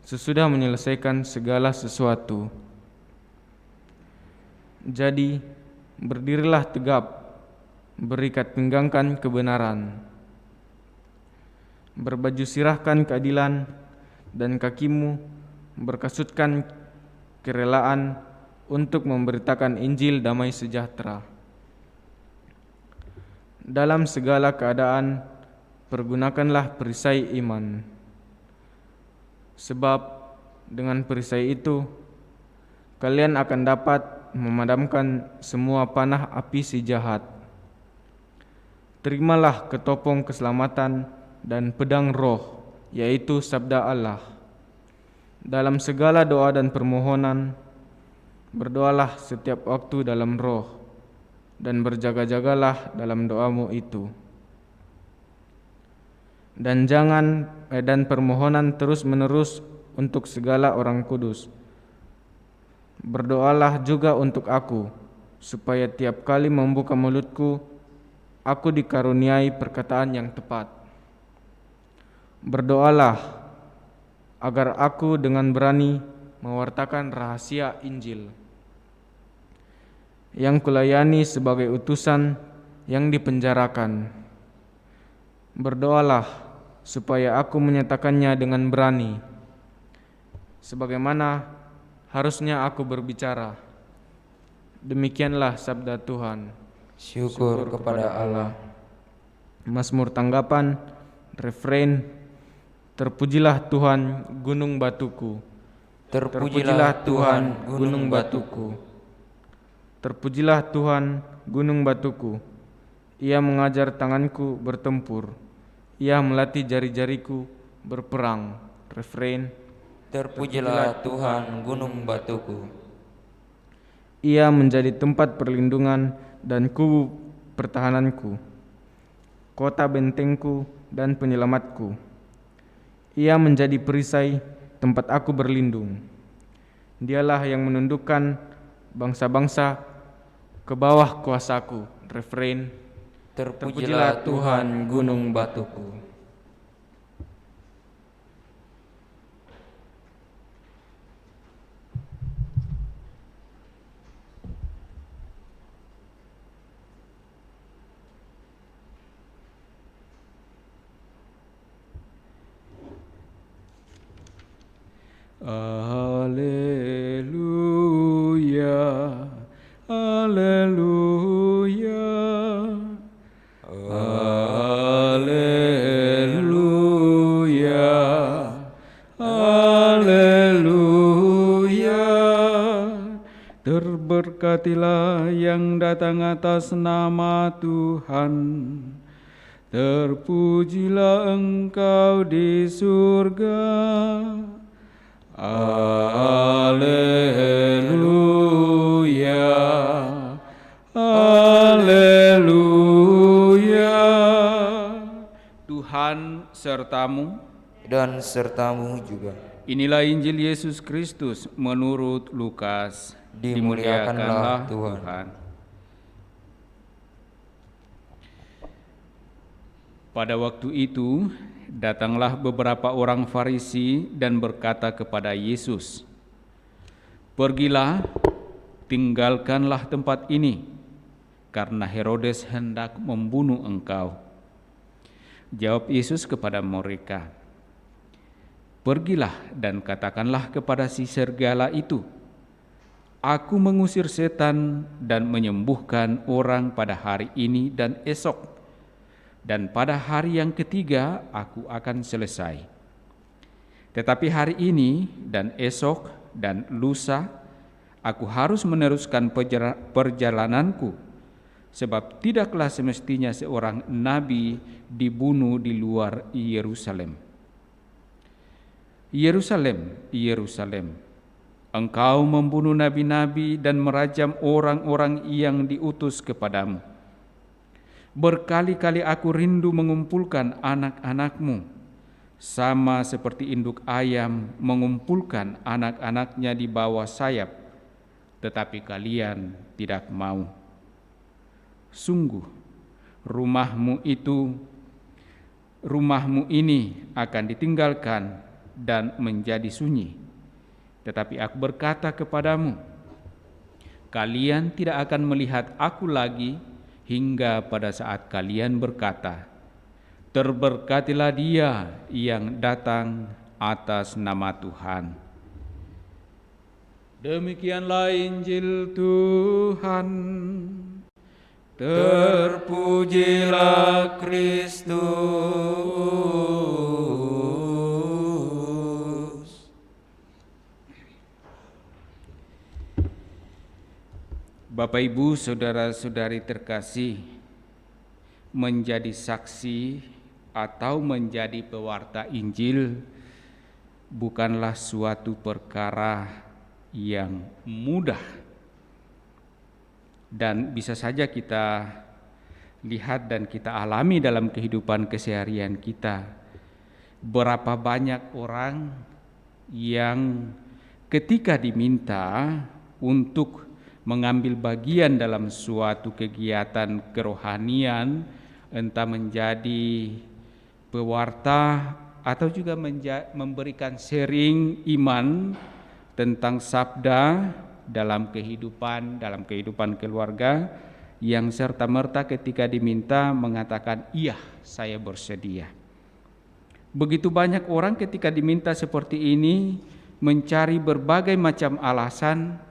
sesudah menyelesaikan segala sesuatu. Jadi, berdirilah tegap, berikat pinggangkan kebenaran, berbaju sirahkan keadilan, dan kakimu berkasutkan kerelaan untuk memberitakan Injil damai sejahtera. Dalam segala keadaan, pergunakanlah perisai iman. Sebab dengan perisai itu, kalian akan dapat memadamkan semua panah api si jahat. Terimalah ketopong keselamatan dan pedang roh, yaitu sabda Allah. Dalam segala doa dan permohonan, berdoalah setiap waktu dalam roh, dan berjaga-jagalah dalam doamu itu. Dan permohonan terus-menerus untuk segala orang kudus. Berdoalah juga untuk aku, supaya tiap kali membuka mulutku, aku dikaruniai perkataan yang tepat. Berdoalah agar aku dengan berani mewartakan rahasia Injil, yang kulayani sebagai utusan yang dipenjarakan. Berdoalah supaya aku menyatakannya dengan berani, sebagaimana harusnya aku berbicara. Demikianlah sabda Tuhan.
Syukur kepada Allah.
Mazmur tanggapan, refrein. Terpujilah Tuhan gunung batuku.
Terpujilah Tuhan gunung batuku.
Terpujilah Tuhan gunung batuku. Ia mengajar tanganku bertempur. Ia melatih jari-jariku berperang. Refrein.
Terpujilah Tuhan gunung batuku.
Ia menjadi tempat perlindungan dan kubu pertahananku, kota bentengku dan penyelamatku. Ia menjadi perisai tempat aku berlindung. Dialah yang menundukkan bangsa-bangsa ke bawah kuasaku. Refrein.
Terpujilah Tuhan gunung batuku.
Haleluya, haleluya, haleluya, haleluya. Terberkatilah yang datang atas nama Tuhan. Terpujilah Engkau di surga. Haleluya, haleluya. Tuhan sertamu.
Dan sertamu juga.
Inilah Injil Yesus Kristus menurut Lukas.
Dimuliakanlah Tuhan.
Pada waktu itu, datanglah beberapa orang Farisi dan berkata kepada Yesus, "Pergilah, tinggalkanlah tempat ini, karena Herodes hendak membunuh engkau." Jawab Yesus kepada mereka, "Pergilah dan katakanlah kepada si serigala itu, Aku mengusir setan dan menyembuhkan orang pada hari ini dan esok, dan pada hari yang ketiga aku akan selesai. Tetapi hari ini dan esok dan lusa aku harus meneruskan perjalananku, sebab tidaklah semestinya seorang nabi dibunuh di luar Yerusalem. Yerusalem, Yerusalem, engkau membunuh nabi-nabi dan merajam orang-orang yang diutus kepadamu. Berkali-kali aku rindu mengumpulkan anak-anakmu, sama seperti induk ayam mengumpulkan anak-anaknya di bawah sayap, tetapi kalian tidak mau. Sungguh, rumahmu ini akan ditinggalkan dan menjadi sunyi. Tetapi aku berkata kepadamu, kalian tidak akan melihat aku lagi hingga pada saat kalian berkata, terberkatilah dia yang datang atas nama Tuhan." Demikianlah Injil Tuhan.
Terpujilah Kristus.
Bapak, Ibu, saudara-saudari terkasih, menjadi saksi atau menjadi pewarta Injil bukanlah suatu perkara yang mudah, dan bisa saja kita lihat dan kita alami dalam kehidupan keseharian kita. Berapa banyak orang yang ketika diminta untuk mengambil bagian dalam suatu kegiatan kerohanian, entah menjadi pewarta atau juga memberikan sharing iman tentang sabda dalam kehidupan keluarga, yang serta-merta ketika diminta mengatakan, "Iya, saya bersedia." Begitu banyak orang ketika diminta seperti ini mencari berbagai macam alasan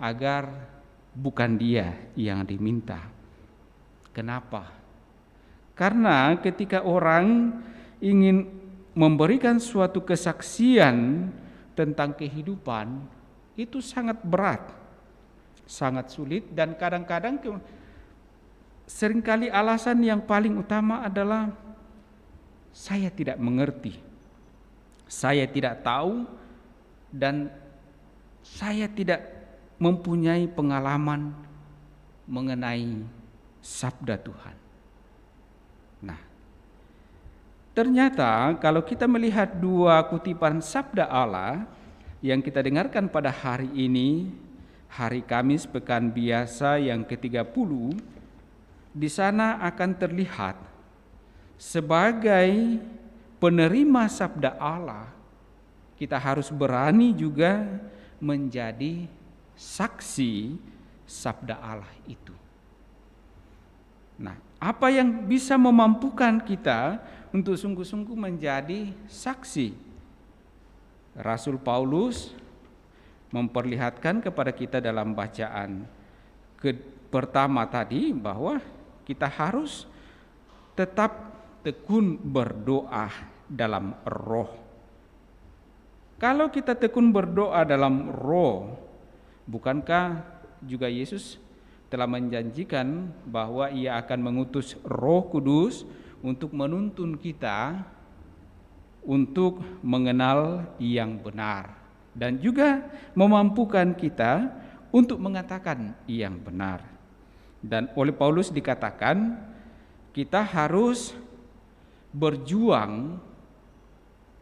agar bukan dia yang diminta. Kenapa? Karena ketika orang ingin memberikan suatu kesaksian tentang kehidupan, itu sangat berat, sangat sulit, dan kadang-kadang seringkali alasan yang paling utama adalah saya tidak mengerti, saya tidak tahu, dan saya tidak mempunyai pengalaman mengenai sabda Tuhan. Nah, ternyata kalau kita melihat dua kutipan sabda Allah yang kita dengarkan pada hari ini, hari Kamis pekan biasa yang ke-30, di sana akan terlihat sebagai penerima sabda Allah, kita harus berani juga menjadi saksi sabda Allah itu. Nah, apa yang bisa memampukan kita untuk sungguh-sungguh menjadi saksi? Rasul Paulus memperlihatkan kepada kita dalam bacaan pertama tadi bahwa kita harus tetap tekun berdoa dalam roh. Kalau kita tekun berdoa dalam roh, bukankah juga Yesus telah menjanjikan bahwa Ia akan mengutus Roh Kudus untuk menuntun kita untuk mengenal yang benar, dan juga memampukan kita untuk mengatakan yang benar. Dan oleh Paulus dikatakan kita harus berjuang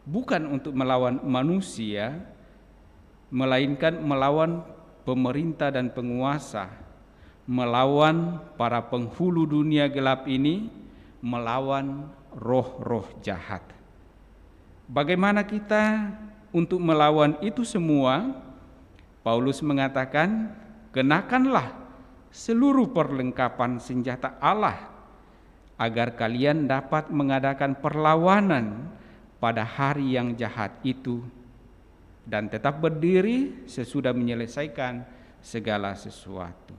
bukan untuk melawan manusia, melainkan melawan pemerintah dan penguasa, melawan para penghulu dunia gelap ini, melawan roh-roh jahat. Bagaimana kita untuk melawan itu semua? Paulus mengatakan, kenakanlah seluruh perlengkapan senjata Allah agar kalian dapat mengadakan perlawanan pada hari yang jahat itu dan tetap berdiri sesudah menyelesaikan segala sesuatu.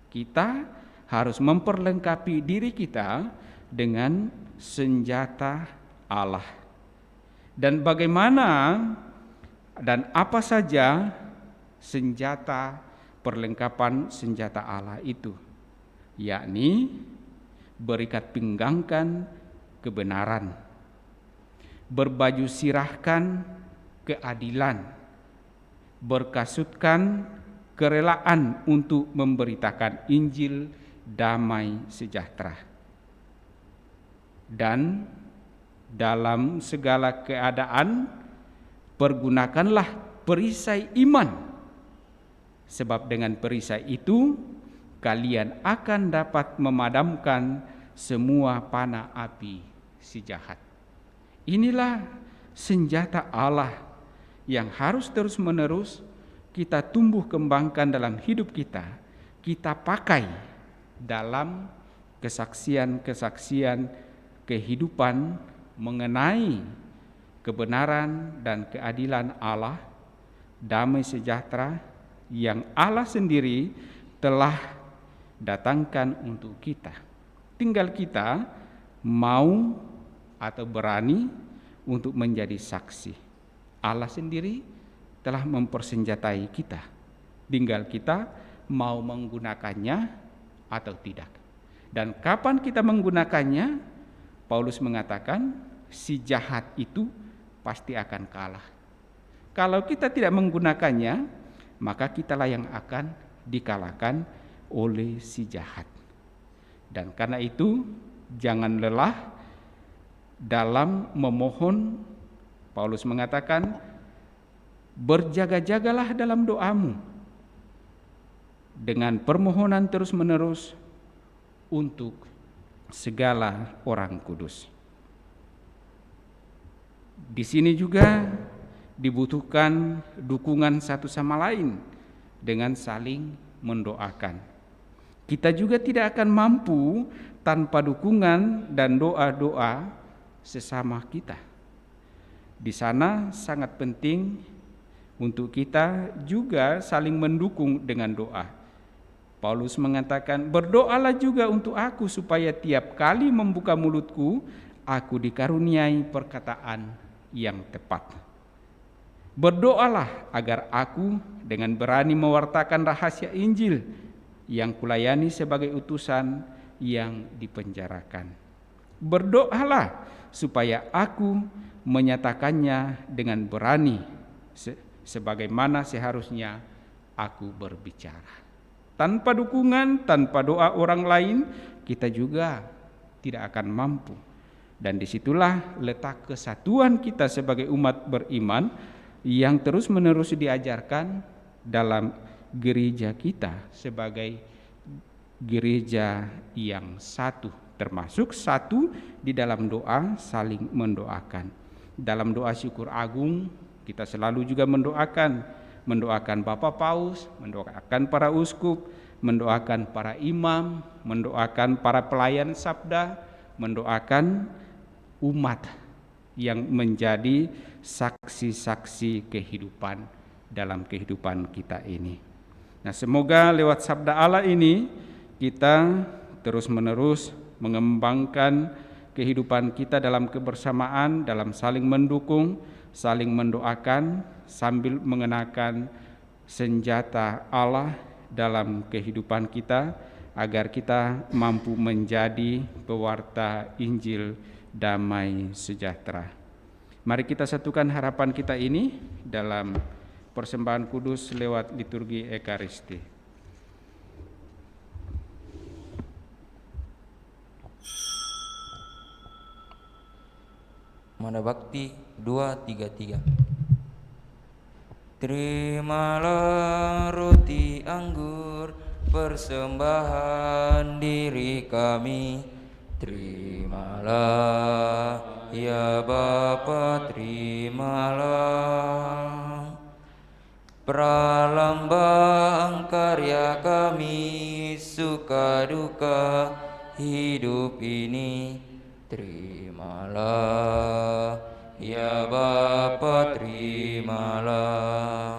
Kita harus memperlengkapi diri kita dengan senjata Allah. Dan bagaimana dan apa saja senjata perlengkapan senjata Allah itu? Yakni berikat pinggangkan kebenaran, berbaju sirahkan keadilan, berkasutkan kerelaan untuk memberitakan Injil damai sejahtera. Dan dalam segala keadaan pergunakanlah perisai iman, sebab dengan perisai itu kalian akan dapat memadamkan semua panah api si jahat. Inilah senjata Allah yang harus terus-menerus kita tumbuh kembangkan dalam hidup kita, kita pakai dalam kesaksian-kesaksian kehidupan mengenai kebenaran dan keadilan Allah, damai sejahtera yang Allah sendiri telah datangkan untuk kita. Tinggal kita mau atau berani untuk menjadi saksi. Allah sendiri telah mempersenjatai kita. Tinggal kita mau menggunakannya atau tidak. Dan kapan kita menggunakannya, Paulus mengatakan si jahat itu pasti akan kalah. Kalau kita tidak menggunakannya, maka kitalah yang akan dikalahkan oleh si jahat. Dan karena itu jangan lelah dalam memohon. Paulus mengatakan berjaga-jagalah dalam doamu dengan permohonan terus-menerus untuk segala orang kudus. Di sini juga dibutuhkan dukungan satu sama lain dengan saling mendoakan. Kita juga tidak akan mampu tanpa dukungan dan doa-doa sesama kita.
Di sana sangat penting untuk kita juga saling mendukung dengan doa. Paulus mengatakan, berdoalah juga untuk aku supaya tiap kali membuka mulutku, aku dikaruniai perkataan yang tepat. Berdoalah agar aku dengan berani mewartakan rahasia Injil yang kulayani sebagai utusan yang dipenjarakan. Berdoalah supaya aku menyatakannya dengan berani sebagaimana seharusnya aku berbicara. Tanpa dukungan, tanpa doa orang lain, kita juga tidak akan mampu. Dan disitulah letak kesatuan kita sebagai umat beriman yang terus-menerus diajarkan dalam gereja kita sebagai gereja yang satu, termasuk satu di dalam doa saling mendoakan. Dalam doa syukur agung kita selalu juga mendoakan Bapak Paus, mendoakan para uskup, mendoakan para imam, mendoakan para pelayan sabda, mendoakan umat yang menjadi saksi-saksi kehidupan dalam kehidupan kita ini. Nah, semoga lewat sabda Allah ini kita terus-menerus mengembangkan kehidupan kita dalam kebersamaan, dalam saling mendukung, saling mendoakan, sambil mengenakan senjata Allah dalam kehidupan kita, agar kita mampu menjadi pewarta Injil damai sejahtera. Mari kita satukan harapan kita ini dalam persembahan kudus lewat liturgi Ekaristi.
Mada Bakti 233. Terimalah roti anggur persembahan diri kami. Terimalah ya Bapa, terimalah pralambang karya kami, suka duka hidup ini. Terimalah ya Bapa, terimalah.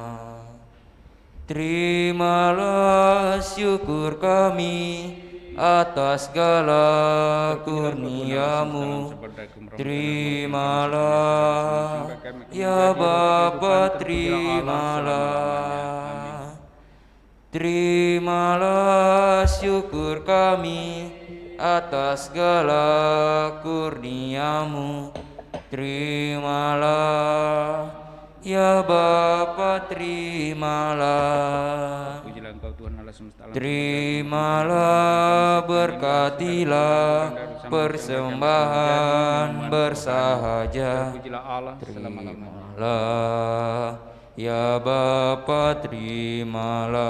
Terimalah syukur kami atas segala kurnia-Mu. Terimalah ya Bapa, terimalah. Terimalah syukur kami atas segala kurnia-Mu. Terimalah ya Bapa, terimalah.
Pujilah Engkau Tuhan Allah semesta alam.
Terimalah, berkatilah persembahan bersahaja.
Pujilah Allah selama-lamanya.
Terimalah ya Bapa, terimalah.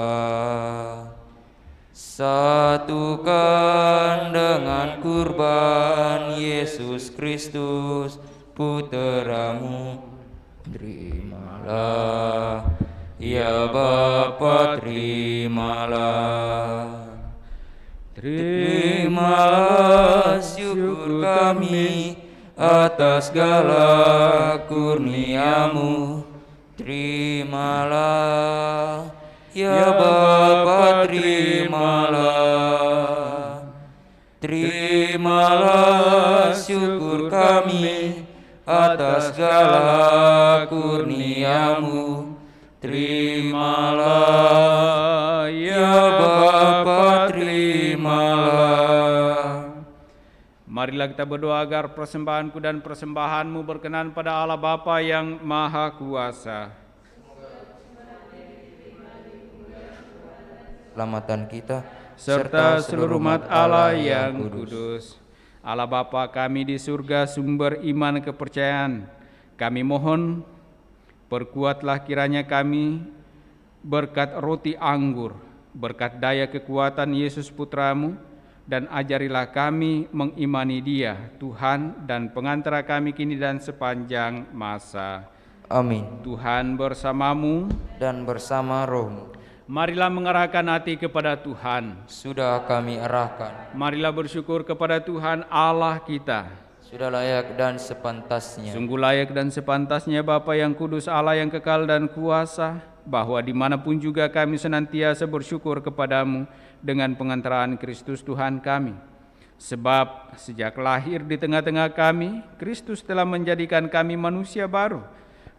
Satukan dengan kurban Yesus Kristus Putra-Mu. Terimalah ya Bapa, terimalah. Terimalah syukur kami atas segala kurnia-Mu. Terimalah ya Bapa, terimalah. Terimalah syukur kami atas segala kurnia-Mu. Terimalah ya Bapa, terimalah.
Marilah kita berdoa agar persembahanku dan persembahanmu berkenan pada Allah Bapa yang Maha Kuasa.
Selamatan kita
serta seluruh umat Allah yang kudus. Allah Bapa kami di surga, sumber iman kepercayaan, kami mohon perkuatlah kiranya kami berkat roti anggur, berkat daya kekuatan Yesus Putra-Mu, dan ajarilah kami mengimani Dia, Tuhan dan pengantara kami kini dan sepanjang masa.
Amin.
Tuhan bersamamu
Dan bersama rohmu.
Marilah mengarahkan hati kepada Tuhan.
Sudah kami arahkan.
Marilah bersyukur kepada Tuhan Allah kita.
Sudah layak dan sepantasnya.
Sungguh layak dan sepantasnya Bapa yang kudus, Allah yang kekal dan kuasa, bahwa dimanapun juga kami senantiasa bersyukur kepadamu dengan pengantaraan Kristus Tuhan kami. Sebab sejak lahir di tengah-tengah kami, Kristus telah menjadikan kami manusia baru.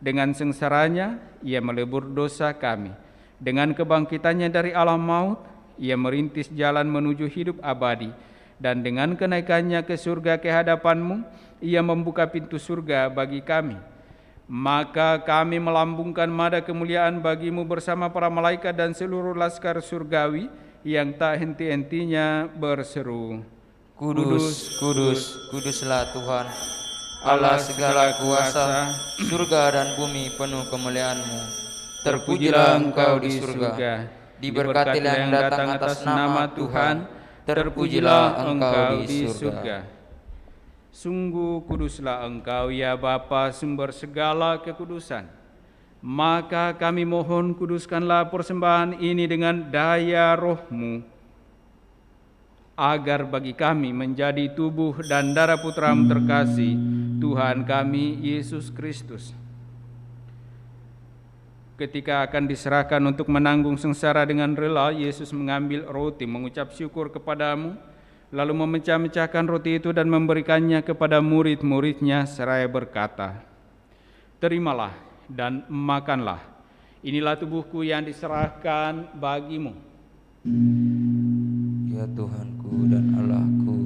Dengan sengsaranya, Ia melebur dosa kami. Dengan kebangkitannya dari alam maut, Ia merintis jalan menuju hidup abadi. Dan dengan kenaikannya ke surga ke hadapan-Mu, Ia membuka pintu surga bagi kami. Maka kami melambungkan nada kemuliaan bagi-Mu bersama para malaikat dan seluruh laskar surgawi yang tak henti-hentinya berseru,
Kudus, kudus, kuduslah Tuhan, Allah segala kuasa, surga dan bumi penuh kemuliaan-Mu. Terpujilah Engkau di surga, diberkatilah yang datang atas nama Tuhan, terpujilah Engkau di surga.
Sungguh kuduslah Engkau ya Bapa, sumber segala kekudusan. Maka kami mohon kuduskanlah persembahan ini dengan daya Roh-Mu, agar bagi kami menjadi tubuh dan darah Putra-Mu terkasih, Tuhan kami Yesus Kristus. Ketika akan diserahkan untuk menanggung sengsara dengan rela, Yesus mengambil roti, mengucap syukur kepadamu, lalu memecah-mecahkan roti itu dan memberikannya kepada murid-muridnya seraya berkata, Terimalah dan makanlah, inilah tubuhku yang diserahkan bagimu.
Ya Tuhanku dan Allahku.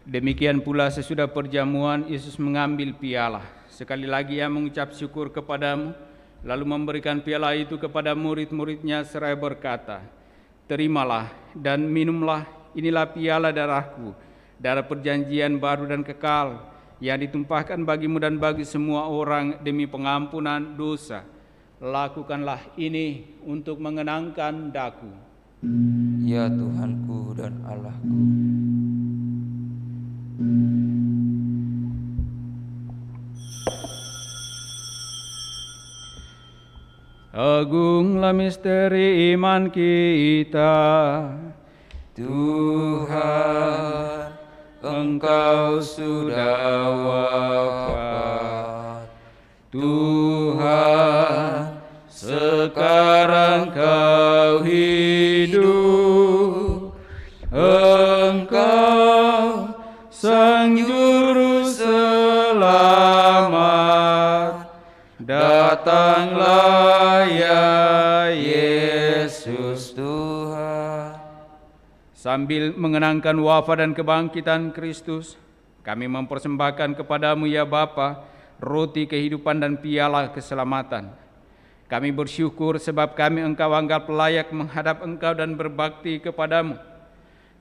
Demikian pula sesudah perjamuan, Yesus mengambil piala. Sekali lagi Ia mengucap syukur kepadamu, lalu memberikan piala itu kepada murid-muridnya seraya berkata, Terimalah dan minumlah, inilah piala darahku, darah perjanjian baru dan kekal, yang ditumpahkan bagimu dan bagi semua orang demi pengampunan dosa. Lakukanlah ini untuk mengenangkan daku.
Ya Tuhanku dan Allahku.
Agunglah misteri iman kita.
Tuhan, Engkau sudah wafat. Tuhan, sekarang Kau hidup. Engkau Sang Juru Selamat, datanglah ya Yesus Tuhan.
Sambil mengenangkan wafat dan kebangkitan Kristus, kami mempersembahkan kepadamu ya Bapa, roti kehidupan dan piala keselamatan. Kami bersyukur sebab kami Engkau anggap layak menghadap Engkau dan berbakti kepadamu.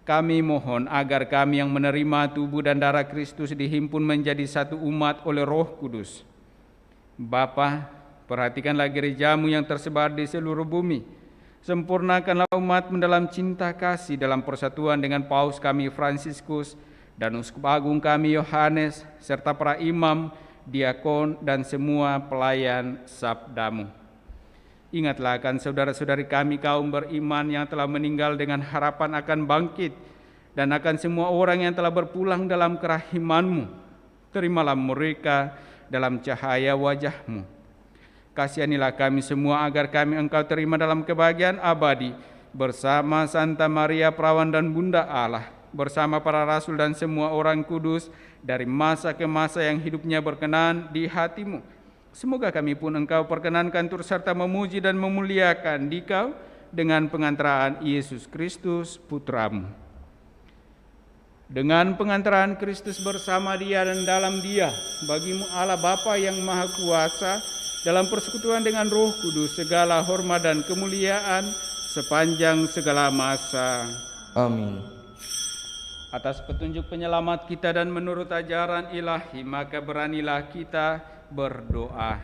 Kami mohon agar kami yang menerima tubuh dan darah Kristus dihimpun menjadi satu umat oleh Roh Kudus. Bapa, perhatikanlah gereja-Mu yang tersebar di seluruh bumi. Sempurnakanlah umat-Mu dalam cinta kasih dalam persatuan dengan Paus kami Fransiskus dan Uskup Agung kami Yohanes, serta para imam, diakon, dan semua pelayan sabda-Mu. Ingatlah akan saudara-saudari kami kaum beriman yang telah meninggal dengan harapan akan bangkit, dan akan semua orang yang telah berpulang dalam kerahiman-Mu. Terimalah mereka dalam cahaya wajah-Mu. Kasihanilah kami semua agar kami Engkau terima dalam kebahagiaan abadi, bersama Santa Maria Perawan dan Bunda Allah, bersama para rasul dan semua orang kudus, dari masa ke masa yang hidupnya berkenan di hati-Mu. Semoga kami pun Engkau perkenankan turut serta memuji dan memuliakan Dikau dengan pengantaraan Yesus Kristus Putra-Mu. Dengan pengantaraan Kristus bersama Dia dan dalam Dia, bagi-Mu Allah Bapa yang Maha Kuasa, dalam persekutuan dengan Roh Kudus, segala hormat dan kemuliaan sepanjang segala masa.
Amin.
Atas petunjuk penyelamat kita dan menurut ajaran ilahi, maka beranilah kita berdoa.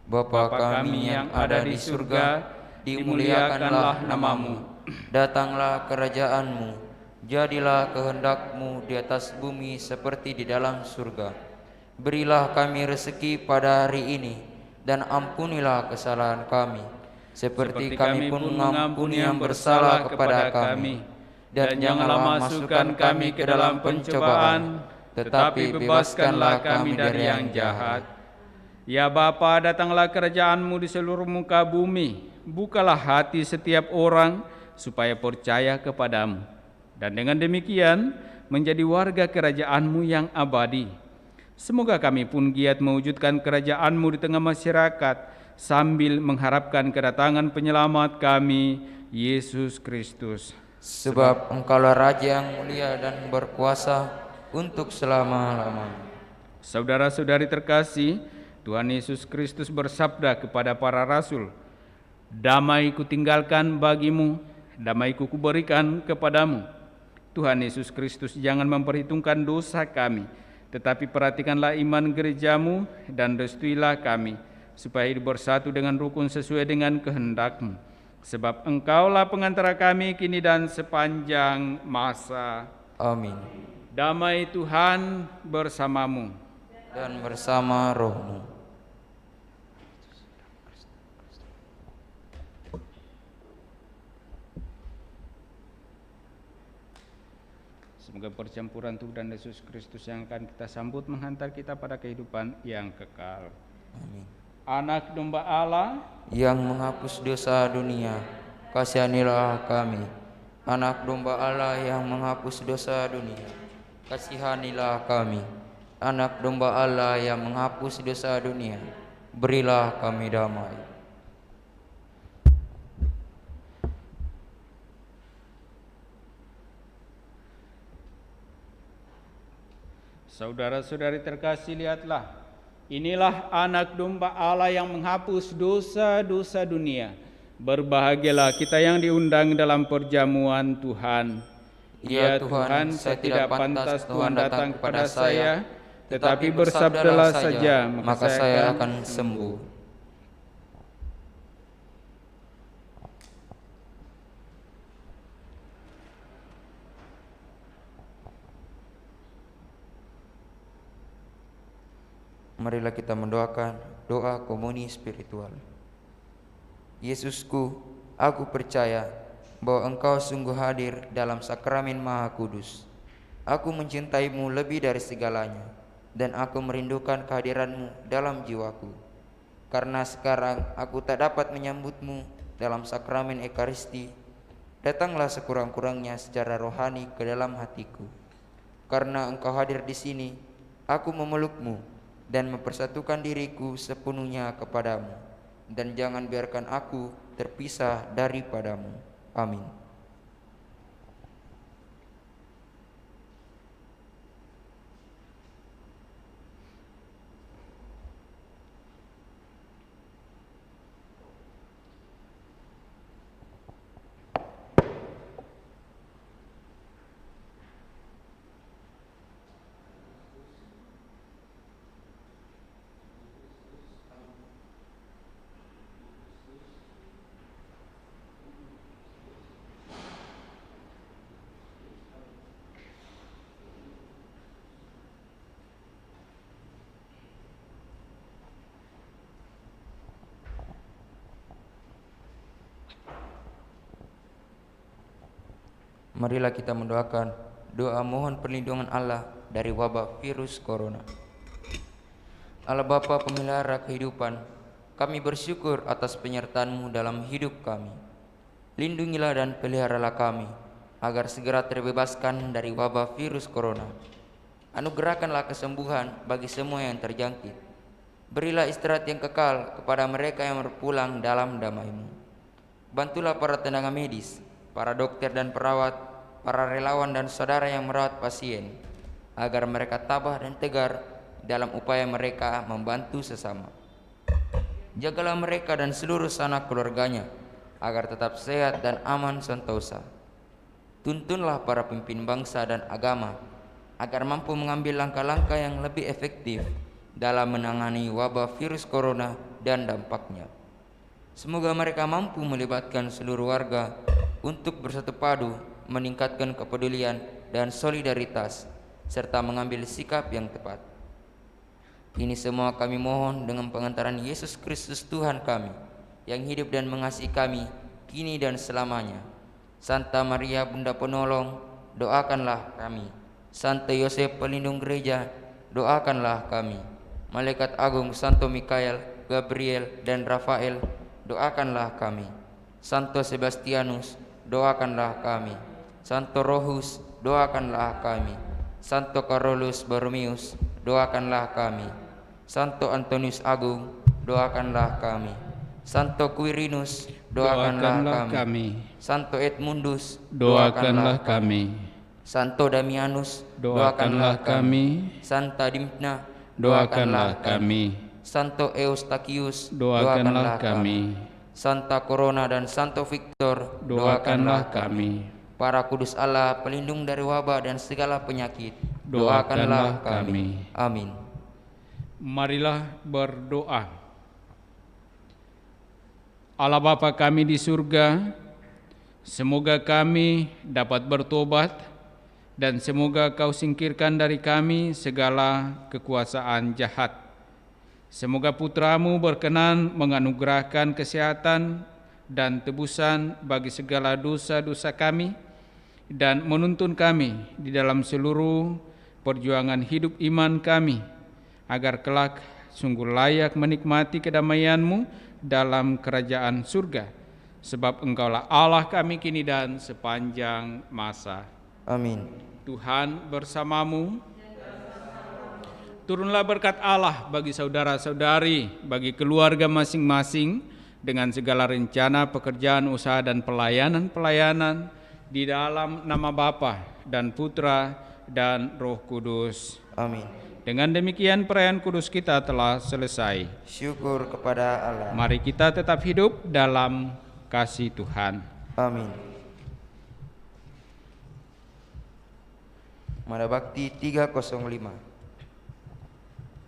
Bapa kami yang ada di surga, dimuliakanlah nama-Mu. Datanglah kerajaan-Mu. Jadilah kehendak-Mu di atas bumi seperti di dalam surga. Berilah kami rezeki pada hari ini, dan ampunilah kesalahan kami, seperti kami pun mengampuni yang bersalah kepada kami. Dan janganlah masukkan kami ke dalam pencobaan, tetapi bebaskanlah kami dari yang jahat.
Ya Bapa, datanglah kerajaan-Mu di seluruh muka bumi. Bukalah hati setiap orang supaya percaya kepadamu. Dan dengan demikian menjadi warga kerajaan-Mu yang abadi. Semoga kami pun giat mewujudkan kerajaan-Mu di tengah masyarakat, sambil mengharapkan kedatangan penyelamat kami, Yesus Kristus.
Sebab Engkaulah Raja yang mulia dan berkuasa untuk selama-lamanya.
Saudara-saudari terkasih, Tuhan Yesus Kristus bersabda kepada para rasul, "Damai kutinggalkan bagimu, damai kuberikan kepadamu." Tuhan Yesus Kristus jangan memperhitungkan dosa kami, tetapi perhatikanlah iman gerejamu dan restuilah kami, supaya hidup bersatu dengan rukun sesuai dengan kehendak-Mu. Sebab Engkaulah pengantara kami kini dan sepanjang masa.
Amin.
Damai Tuhan bersamamu.
Dan bersama rohmu.
Semoga percampuran Tuhan dan Yesus Kristus yang akan kita sambut menghantar kita pada kehidupan yang kekal.
Amin.
Anak domba Allah
yang menghapus dosa dunia, kasihanilah kami. Anak domba Allah yang menghapus dosa dunia, kasihanilah kami. Anak domba Allah yang menghapus dosa dunia, berilah kami damai.
Saudara-saudari terkasih, lihatlah, inilah anak domba Allah yang menghapus dosa-dosa dunia. Berbahagialah kita yang diundang dalam perjamuan Tuhan.
Ya Tuhan, saya tidak pantas Tuhan datang kepada saya, tetapi bersabdalah saja, maka saya akan sembuh. Marilah kita mendoakan doa komuni spiritual. Yesusku, aku percaya bahwa Engkau sungguh hadir dalam sakramen Maha Kudus. Aku mencintaimu lebih dari segalanya, dan aku merindukan kehadiran-Mu dalam jiwaku. Karena sekarang aku tak dapat menyambut-Mu dalam sakramen Ekaristi, datanglah sekurang-kurangnya secara rohani ke dalam hatiku. Karena Engkau hadir di sini, aku memeluk-Mu dan mempersatukan diriku sepenuhnya kepadamu, dan jangan biarkan aku terpisah daripadamu. Amin. Marilah kita mendoakan doa mohon perlindungan Allah dari wabah virus corona. Allah Bapa pemelihara kehidupan, kami bersyukur atas penyertaan-Mu dalam hidup kami. Lindungilah dan peliharalah kami, agar segera terbebaskan dari wabah virus corona. Anugerahkanlah kesembuhan bagi semua yang terjangkit. Berilah istirahat yang kekal kepada mereka yang berpulang dalam damai-Mu. Bantulah para tenaga medis, para dokter dan perawat, para relawan dan saudara yang merawat pasien, agar mereka tabah dan tegar dalam upaya mereka membantu sesama. Jagalah mereka dan seluruh sanak keluarganya, agar tetap sehat dan aman sentosa. Tuntunlah para pemimpin bangsa dan agama, agar mampu mengambil langkah-langkah yang lebih efektif dalam menangani wabah virus corona dan dampaknya. Semoga mereka mampu melibatkan seluruh warga untuk bersatu padu, meningkatkan kepedulian dan solidaritas, serta mengambil sikap yang tepat. Ini semua kami mohon dengan pengantaran Yesus Kristus Tuhan kami, yang hidup dan mengasihi kami, kini dan selamanya. Santa Maria Bunda Penolong, doakanlah kami. Santo Yosef Pelindung Gereja, doakanlah kami. Malaikat Agung Santo Mikael, Gabriel, dan Rafael, doakanlah kami. Santo Sebastianus, doakanlah kami. Santo Rohus, doakanlah kami. Santo Carolus Borromeus, doakanlah kami. Santo Antonius Agung, doakanlah kami. Santo Quirinus, doakanlah kami. Santo Edmundus,
Doakanlah kami.
Santo Damianus,
Doakanlah kami.
Santa Dimna,
Doakanlah kami.
Santo Eustachius,
Doakanlah kami.
Santa Corona dan Santo Victor,
Doakanlah kami.
Para kudus Allah, pelindung dari wabah dan segala penyakit,
Doakanlah kami.
Amin.
Marilah berdoa. Allah Bapa kami di surga, semoga kami dapat bertobat dan semoga Kau singkirkan dari kami segala kekuasaan jahat. Semoga Putra-Mu berkenan menganugerahkan kesehatan dan tebusan bagi segala dosa-dosa kami dan menuntun kami di dalam seluruh perjuangan hidup iman kami, agar kelak sungguh layak menikmati kedamaian-Mu dalam kerajaan surga. Sebab Engkaulah Allah kami kini dan sepanjang masa.
Amin.
Tuhan bersamamu. Turunlah berkat Allah bagi saudara-saudari, bagi keluarga masing-masing, dengan segala rencana, pekerjaan, usaha, dan pelayanan-pelayanan di dalam nama Bapa dan Putra dan Roh Kudus.
Amin.
Dengan demikian perayaan kudus kita telah selesai.
Syukur kepada Allah.
Mari kita tetap hidup dalam kasih Tuhan.
Amin. Mada Bakti 305.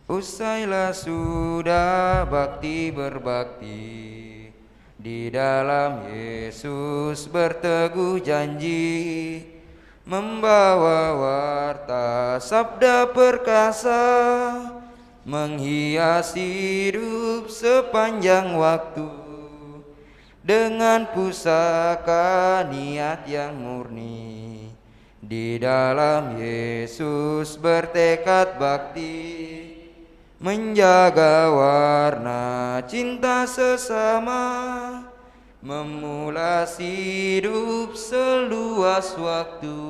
Usailah sudah bakti berbakti, di dalam Yesus berteguh janji, membawa warta sabda perkasa, menghiasi hidup sepanjang waktu, dengan pusaka niat yang murni, di dalam Yesus bertekad bakti, menjaga warna cinta sesama, memulasi hidup seluas waktu,